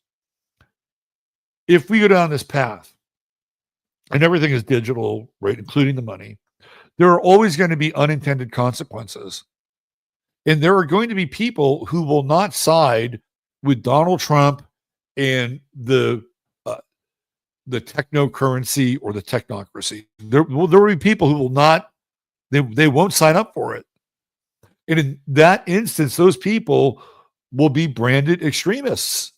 A: If we go down this path and everything is digital, right, including the money, there are always going to be unintended consequences. And there are going to be people who will not side with Donald Trump and the technocurrency or the technocracy. There will be people who will not, they won't sign up for it. And in that instance, those people will be branded extremists.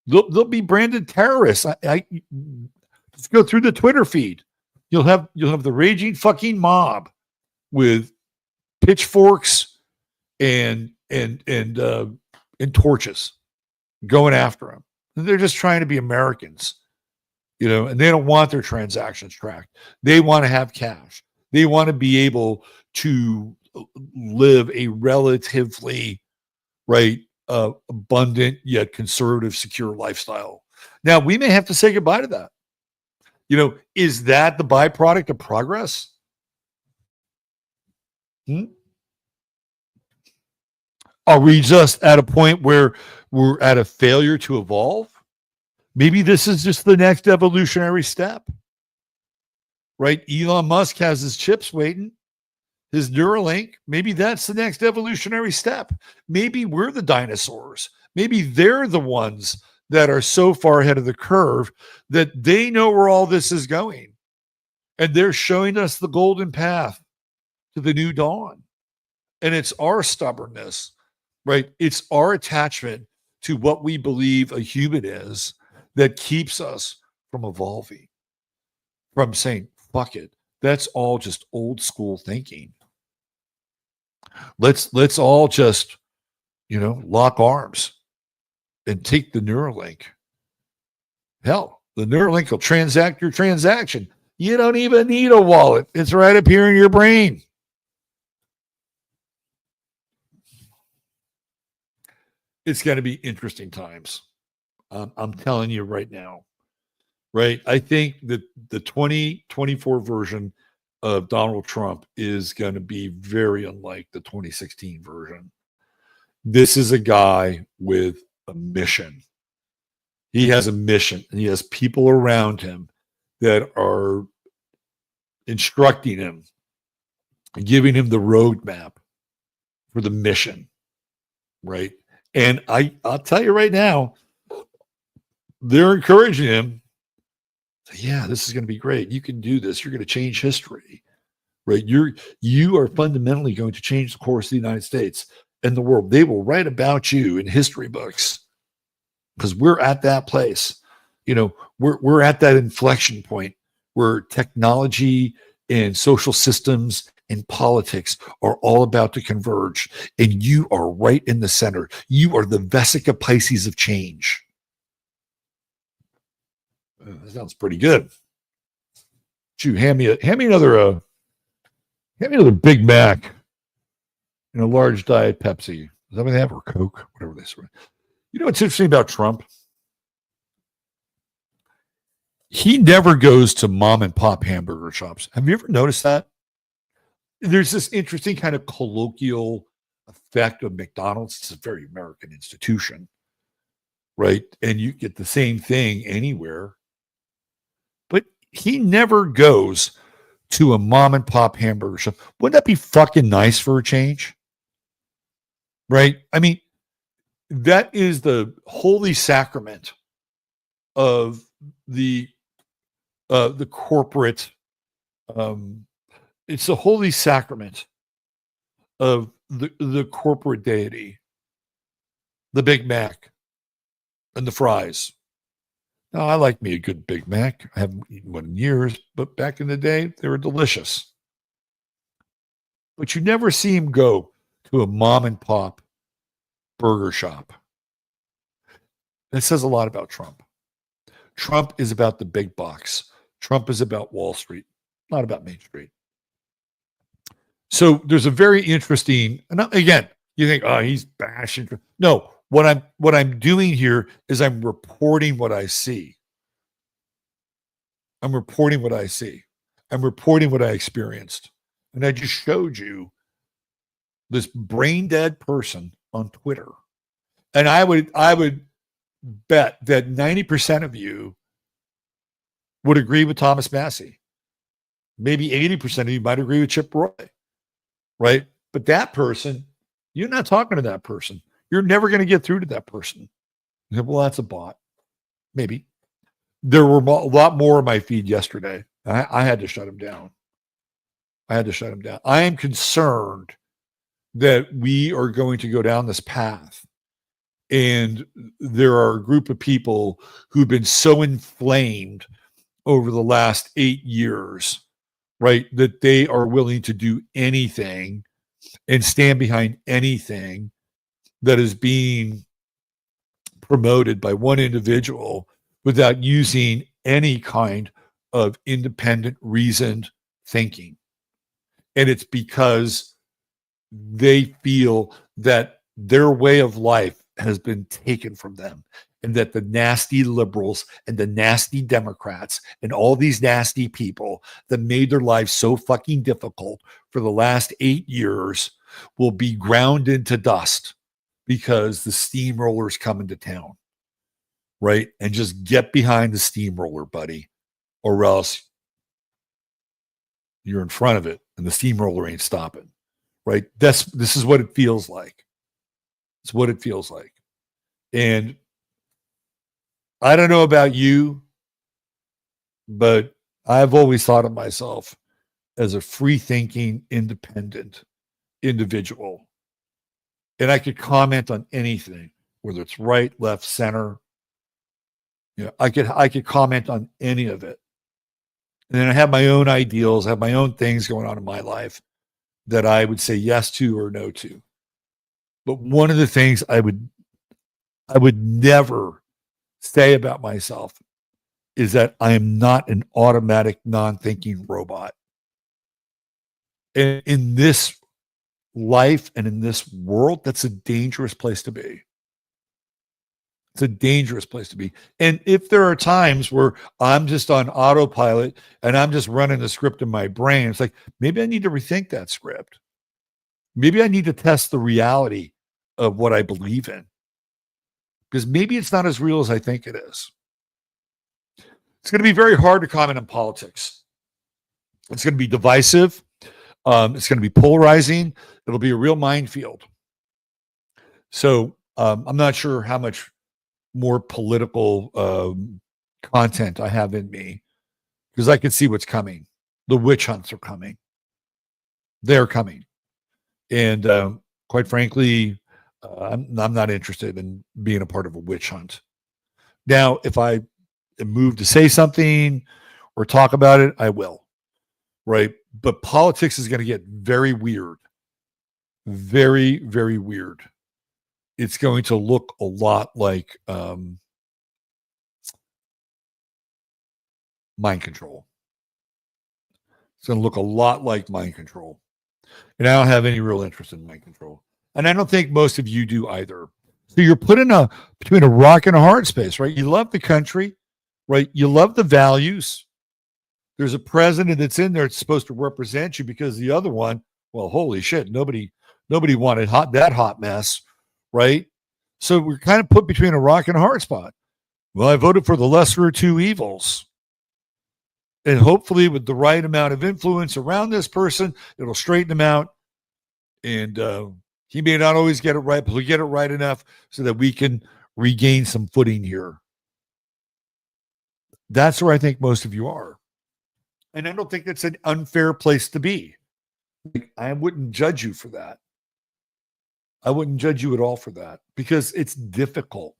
A: They'll be branded terrorists. Let's go through the Twitter feed. You'll have the raging fucking mob with pitchforks and torches going after them. And they're just trying to be Americans, and they don't want their transactions tracked. They want to have cash. They want to be able to live a relatively abundant yet conservative, secure lifestyle. Now, we may have to say goodbye to that. Is that the byproduct of progress? Are we just at a point where we're at a failure to evolve? Maybe this is just the next evolutionary step, right? Elon Musk has his chips waiting, his Neuralink. Maybe that's the next evolutionary step. Maybe we're the dinosaurs. Maybe they're the ones that are so far ahead of the curve that they know where all this is going. And they're showing us the golden path to the new dawn. And it's our stubbornness, right? It's our attachment to what we believe a human is that keeps us from evolving, from saying, fuck it. That's all just old school thinking. Let's all just, lock arms and take the Neuralink. Hell, the Neuralink will transact your transaction. You don't even need a wallet. It's right up here in your brain. It's going to be interesting times. I'm telling you right now, right? I think that the 2024 version of Donald Trump is going to be very unlike the 2016 version. This is a guy with a mission. He has a mission, and he has people around him that are instructing him, giving him the roadmap for the mission, right? And I'll tell you right now, they're encouraging him. Yeah, this is going to be great. You can do this. You're going to change history, right? You are fundamentally going to change the course of the United States and the world. They will write about you in history books because we're at that place. We're at that inflection point where technology and social systems and politics are all about to converge, and you are right in the center. You are the Vesica Pisces of change. That sounds pretty good. Hand me another Big Mac and a large Diet Pepsi. Is that what they have, or Coke, whatever they say? What's interesting about Trump? he never goes to mom and pop hamburger shops. Have you ever noticed that? There's this interesting kind of colloquial effect of McDonald's. It's a very American institution, right? And you get the same thing anywhere. But he never goes to a mom and pop hamburger shop. Wouldn't that be fucking nice for a change? Right? I mean, that is the holy sacrament of the corporate. It's the holy sacrament of the corporate deity, the Big Mac and the fries. Now, I like me a good Big Mac. I haven't eaten one in years, but back in the day, they were delicious. But you never see him go to a mom and pop burger shop. That says a lot about Trump. Trump is about the big box. Trump is about Wall Street, not about Main Street. So there's a very interesting, and again, you think, oh, he's bashing. No, what I'm doing here is I'm reporting what I see. I'm reporting what I see. I'm reporting what I experienced. And I just showed you this brain dead person on Twitter. And I would bet that 90% of you would agree with Thomas Massey. Maybe 80% of you might agree with Chip Roy. Right? But that person, you're not talking to that person. You're never going to get through to that person. Well, that's a bot. Maybe. There were a lot more in my feed yesterday. I had to shut him down. I am concerned that we are going to go down this path. And there are a group of people who've been so inflamed over the last 8 years, right, that they are willing to do anything and stand behind anything that is being promoted by one individual without using any kind of independent, reasoned thinking. And it's because they feel that their way of life has been taken from them, and that the nasty liberals and the nasty Democrats and all these nasty people that made their lives so fucking difficult for the last 8 years will be ground into dust because the steamroller's coming to town, right? And just get behind the steamroller, buddy, or else you're in front of it and the steamroller ain't stopping, right? This is what it feels like. It's what it feels like. And I don't know about you, but I've always thought of myself as a free-thinking, independent individual. And I could comment on anything, whether it's right, left, center. You know, I could comment on any of it. And then I have my own ideals, I have my own things going on in my life that I would say yes to or no to. But one of the things I would never say about myself is that I am not an automatic, non-thinking robot. And in this life and in this world, that's a dangerous place to be. It's a dangerous place to be. And if there are times where I'm just on autopilot and I'm just running the script in my brain, it's like, maybe I need to rethink that script. Maybe I need to test the reality of what I believe in. Because maybe it's not as real as I think it is. It's going to be very hard to comment on politics. It's going to be divisive. It's going to be polarizing. It'll be a real minefield. So I'm not sure how much more political content I have in me, because I can see what's coming. The witch hunts are coming. They're coming. And quite frankly, I'm not interested in being a part of a witch hunt. Now, if I am moved to say something or talk about it, I will. Right? But politics is going to get very weird. Very, very weird. It's going to look a lot like mind control. It's going to look a lot like mind control. And I don't have any real interest in mind control. And I don't think most of you do either. So you're put in between a rock and a hard space, right? You love the country. right? You love the values. There's a president that's in there that's supposed to represent you, because the other one, well, holy shit, nobody wanted that hot mess, right? So we're kind of put between a rock and a hard spot. Well, I voted for the lesser of two evils. And hopefully with the right amount of influence around this person, it'll straighten him out. And he may not always get it right, but he'll get it right enough so that we can regain some footing here. That's where I think most of you are. And I don't think it's an unfair place to be. I wouldn't judge you for that. I wouldn't judge you at all for that, because it's difficult.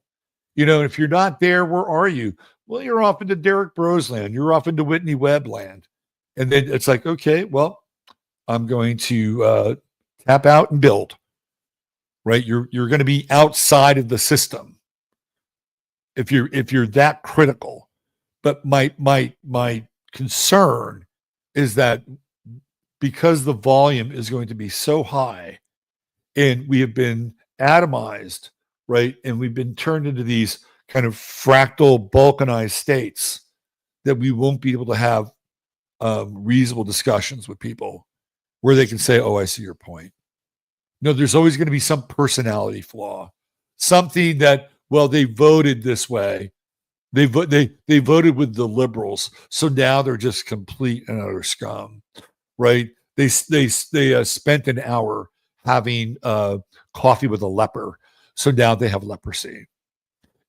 A: If you're not there, where are you? Well, you're off into Derek Bros land. You're off into Whitney Webb land. And then it's like, okay, well, I'm going to tap out and build, right? You're going to be outside of the system if you're that critical. But my concern is that because the volume is going to be so high, and we have been atomized, right? And we've been turned into these kind of fractal, balkanized states, that we won't be able to have reasonable discussions with people where they can say, oh, I see your point. No, there's always going to be some personality flaw, something that, well, they voted this way. They voted with the liberals, so now they're just complete and utter scum, right? They spent an hour having coffee with a leper, so now they have leprosy.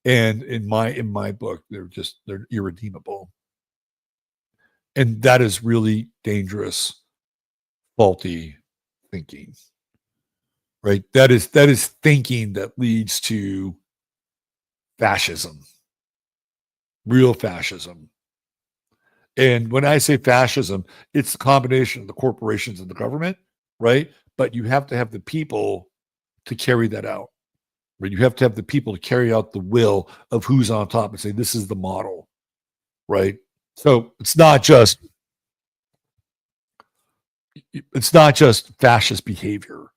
A: And in my book, they're irredeemable, and that is really dangerous, faulty thinking, right? That is thinking that leads to fascism. Real fascism. And when I say fascism, it's the combination of the corporations and the government, right? But you have to have the people to carry that out, right? You have to have the people to carry out the will of who's on top and say, this is the model, right? So it's not just fascist behavior,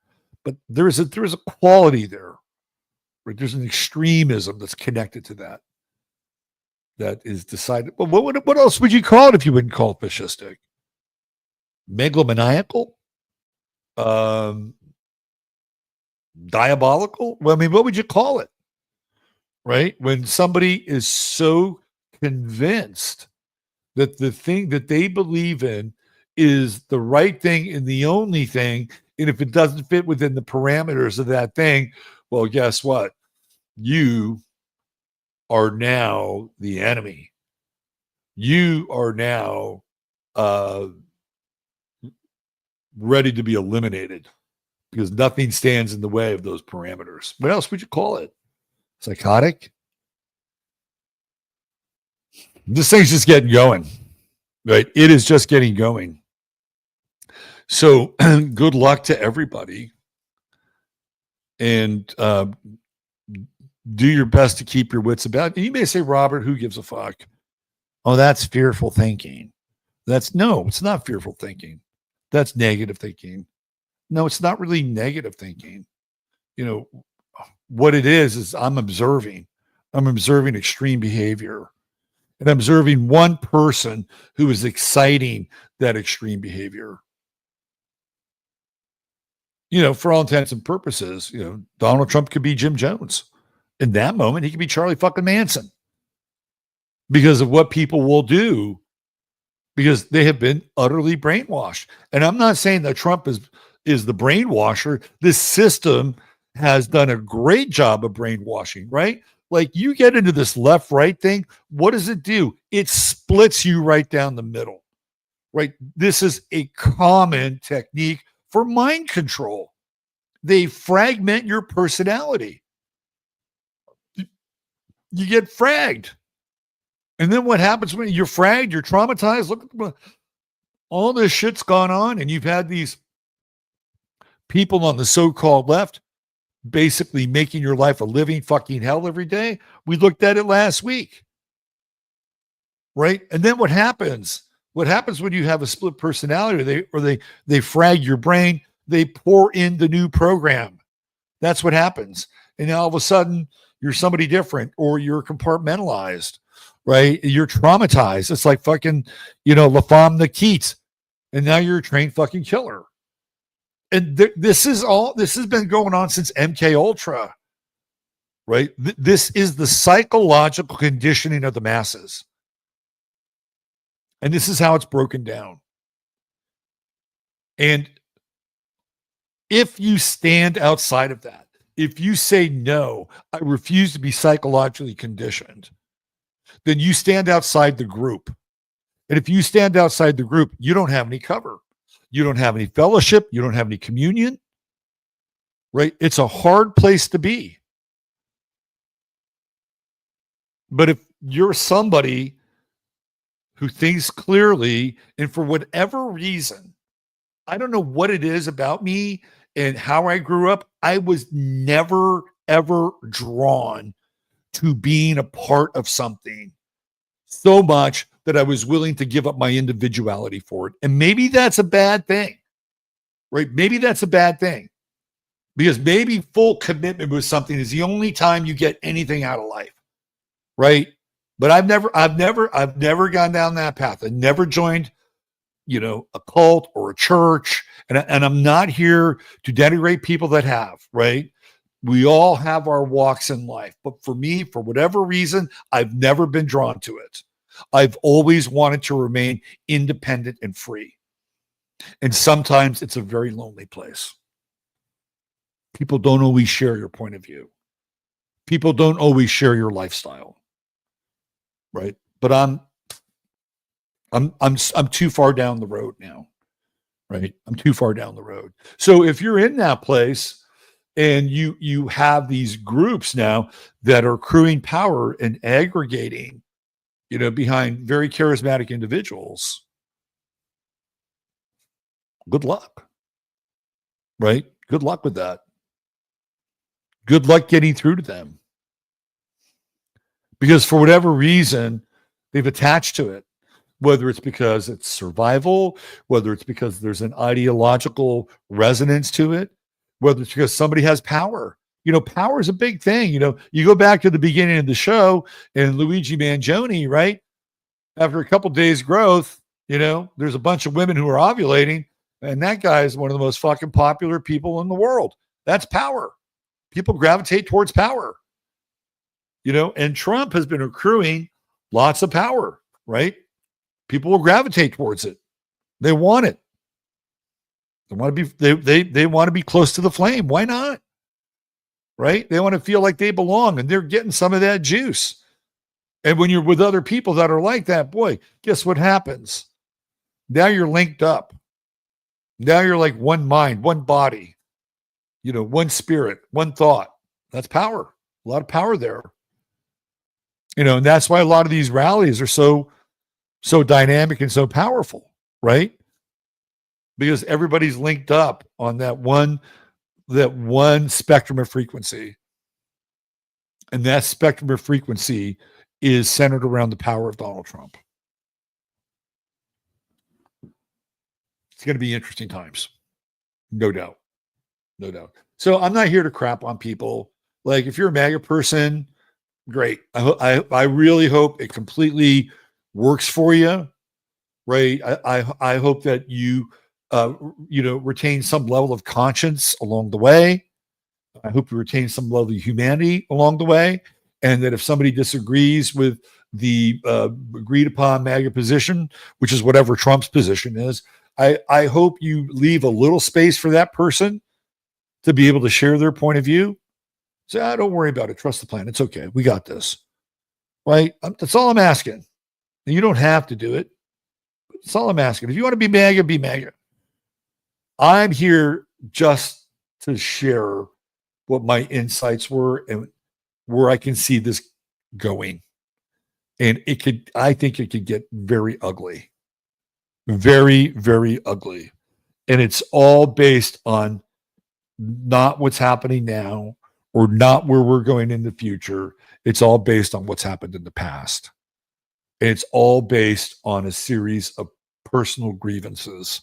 A: but there is a quality there, right? There's an extremism that's connected to that. That is decided. Well, what else would you call it if you wouldn't call it fascistic? Megalomaniacal? Diabolical? Well, I mean, what would you call it? Right? When somebody is so convinced that the thing that they believe in is the right thing and the only thing, and if it doesn't fit within the parameters of that thing, well, guess what? You are now the enemy. You are now ready to be eliminated, because nothing stands in the way of those parameters. What else would you call it? Psychotic? This thing's just getting going, right? It is just getting going. So good luck to everybody. And do your best to keep your wits about. And you may say, Robert, who gives a fuck? Oh, that's fearful thinking. It's not fearful thinking. That's negative thinking. No, it's not really negative thinking. What it is I'm observing extreme behavior, and I'm observing one person who is exciting that extreme behavior. For all intents and purposes, Donald Trump could be Jim Jones. In that moment, he could be Charlie fucking Manson, because of what people will do, because they have been utterly brainwashed. And I'm not saying that Trump is the brainwasher. This system has done a great job of brainwashing, right? Like, you get into this left-right thing, what does it do? It splits you right down the middle, right? This is a common technique for mind control. They fragment your personality. You get fragged. And then what happens when you're fragged? You're traumatized. Look at all this shit's gone on, and you've had these people on the so-called left basically making your life a living fucking hell every day. We looked at it last week, right? And then what happens? What happens when you have a split personality, or they frag your brain? They pour in the new program. That's what happens. And now all of a sudden, you're somebody different, or you're compartmentalized, right? You're traumatized. It's like fucking, La Femme Nikit, and now you're a trained fucking killer. And this has been going on since MK Ultra, right? This is the psychological conditioning of the masses. And this is how it's broken down. And if you stand outside of that, if you say, no, I refuse to be psychologically conditioned, then you stand outside the group. And if you stand outside the group, you don't have any cover. You don't have any fellowship. You don't have any communion, right? It's a hard place to be. But if you're somebody who thinks clearly, and for whatever reason, I don't know what it is about me and how I grew up, I was never, ever drawn to being a part of something so much that I was willing to give up my individuality for it. And maybe that's a bad thing, right? Maybe that's a bad thing, because maybe full commitment with something is the only time you get anything out of life, right? But I've never gone down that path. I never joined, a cult or a church. And I'm not here to denigrate people that have, right? We all have our walks in life. But for me, for whatever reason, I've never been drawn to it. I've always wanted to remain independent and free. And sometimes it's a very lonely place. People don't always share your point of view. People don't always share your lifestyle. Right? But I'm too far down the road now. Right? I'm too far down the road. So if you're in that place and you have these groups now that are accruing power and aggregating, behind very charismatic individuals, good luck. Right? Good luck with that. Good luck getting through to them. Because for whatever reason, they've attached to it, whether it's because it's survival, whether it's because there's an ideological resonance to it, whether it's because somebody has power. Power is a big thing. You go back to the beginning of the show and Luigi Mangione, right? After a couple days growth, there's a bunch of women who are ovulating, and that guy is one of the most fucking popular people in the world. That's power. People gravitate towards power. And Trump has been accruing lots of power, right? People will gravitate towards it. They want it. They want to be they want to be close to the flame. Why not? Right? They want to feel like they belong, and they're getting some of that juice. And when you're with other people that are like that, boy, guess what happens? Now you're linked up. Now you're like one mind, one body, one spirit, one thought. That's power. A lot of power there. And that's why a lot of these rallies are so dynamic and so powerful, right? Because everybody's linked up on that one spectrum of frequency. And that spectrum of frequency is centered around the power of Donald Trump. It's going to be interesting times. No doubt. No doubt. So I'm not here to crap on people. Like, if you're a MAGA person, great. I really hope it completely works for you, right? I hope that you retain some level of conscience along the way. I hope you retain some level of humanity along the way, and that if somebody disagrees with the agreed upon MAGA position, which is whatever Trump's position is, I hope you leave a little space for that person to be able to share their point of view. Say, don't worry about it. Trust the plan. It's okay. We got this. Right? That's all I'm asking. And you don't have to do it. That's all I'm asking. If you want to be MAGA, be MAGA. I'm here just to share what my insights were and where I can see this going. And I think it could get very ugly. Very, very ugly. And it's all based on not what's happening now, or not where we're going in the future. It's all based on what's happened in the past. And it's all based on a series of personal grievances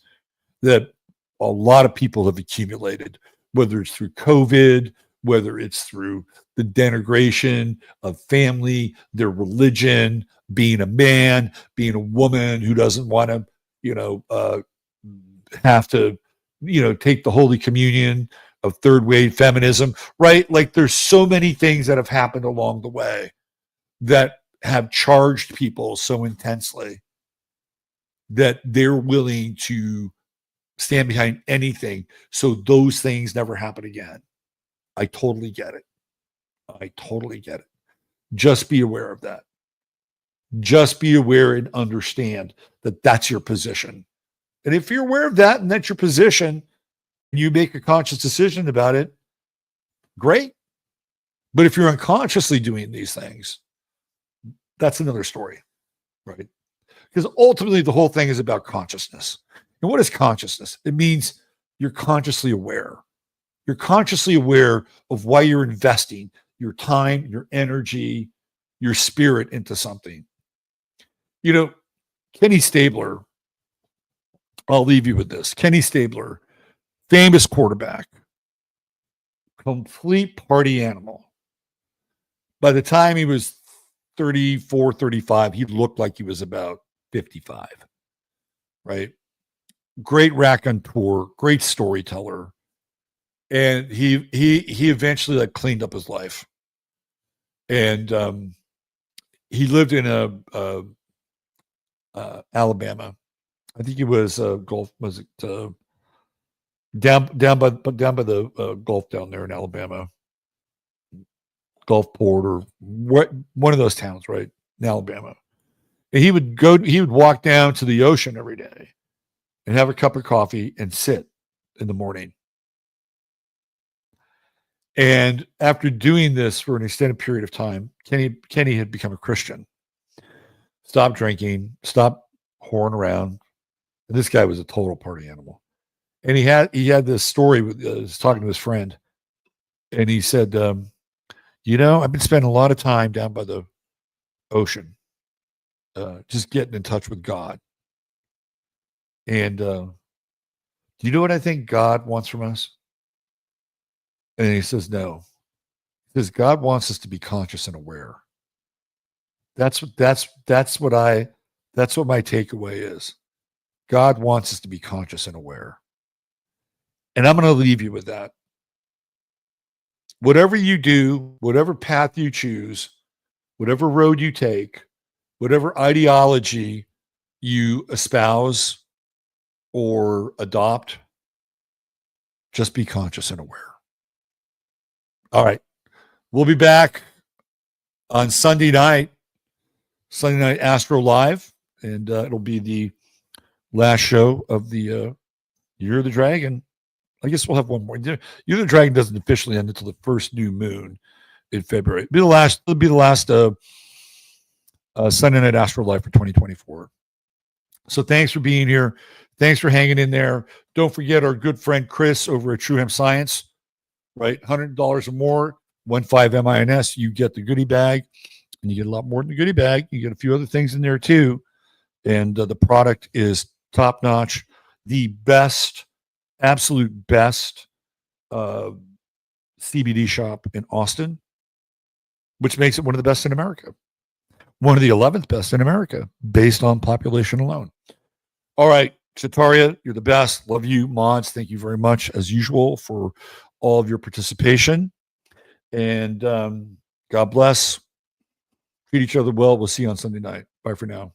A: that a lot of people have accumulated, whether it's through COVID, whether it's through the denigration of family, their religion, being a man, being a woman who doesn't want to, have to, take the Holy Communion of third wave feminism, right? Like there's so many things that have happened along the way that have charged people so intensely that they're willing to stand behind anything so those things never happen again. I totally get it. Just be aware of that. Just be aware and understand that that's your position. And if you're aware of that and that's your position, and you make a conscious decision about it, great. But if you're unconsciously doing these things, that's another story, right? Because ultimately the whole thing is about consciousness. And what is consciousness? It means you're consciously aware. You're consciously aware of why you're investing your time, your energy, your spirit into something. Kenny Stabler, I'll leave you with this. Kenny Stabler, famous quarterback, complete party animal. By the time he was 34, 35, he looked like he was about 55, right? Great raconteur, great storyteller. And he eventually like cleaned up his life. And he lived in Alabama. I think he was Gulf. Was it down by the Gulf down there in Alabama, Gulfport or one of those towns, right in Alabama. And he would walk down to the ocean every day and have a cup of coffee and sit in the morning. And after doing this for an extended period of time, Kenny had become a Christian. Stopped drinking, stopped whoring around. And this guy was a total party animal. And he had this story with he was talking to his friend, and he said, I've been spending a lot of time down by the ocean, just getting in touch with God. And do you know what I think God wants from us? And he says, no. He says, God wants us to be conscious and aware. That's what my takeaway is. God wants us to be conscious and aware. And I'm going to leave you with that. Whatever you do, whatever path you choose, whatever road you take, whatever ideology you espouse or adopt, just be conscious and aware. All right. We'll be back on Sunday night Astro Live, and it'll be the last show of the Year of the Dragon. I guess we'll have one more. Year of the Dragon doesn't officially end until the first new moon in February. It'll be the last Sunday Night Astro Live for 2024. So thanks for being here. Thanks for hanging in there. Don't forget our good friend Chris over at True Hemp Science, right? $100 or more, 15MINS. You get the goodie bag, and you get a lot more than the goodie bag. You get a few other things in there too. And the product is top notch. The best, absolute best CBD shop in Austin, which makes it one of the best in America. One of the 11th best in America based on population alone. All right, Chataria, you're the best. Love you, mods. Thank you very much, as usual, for all of your participation. And God bless. Treat each other well. We'll see you on Sunday night. Bye for now.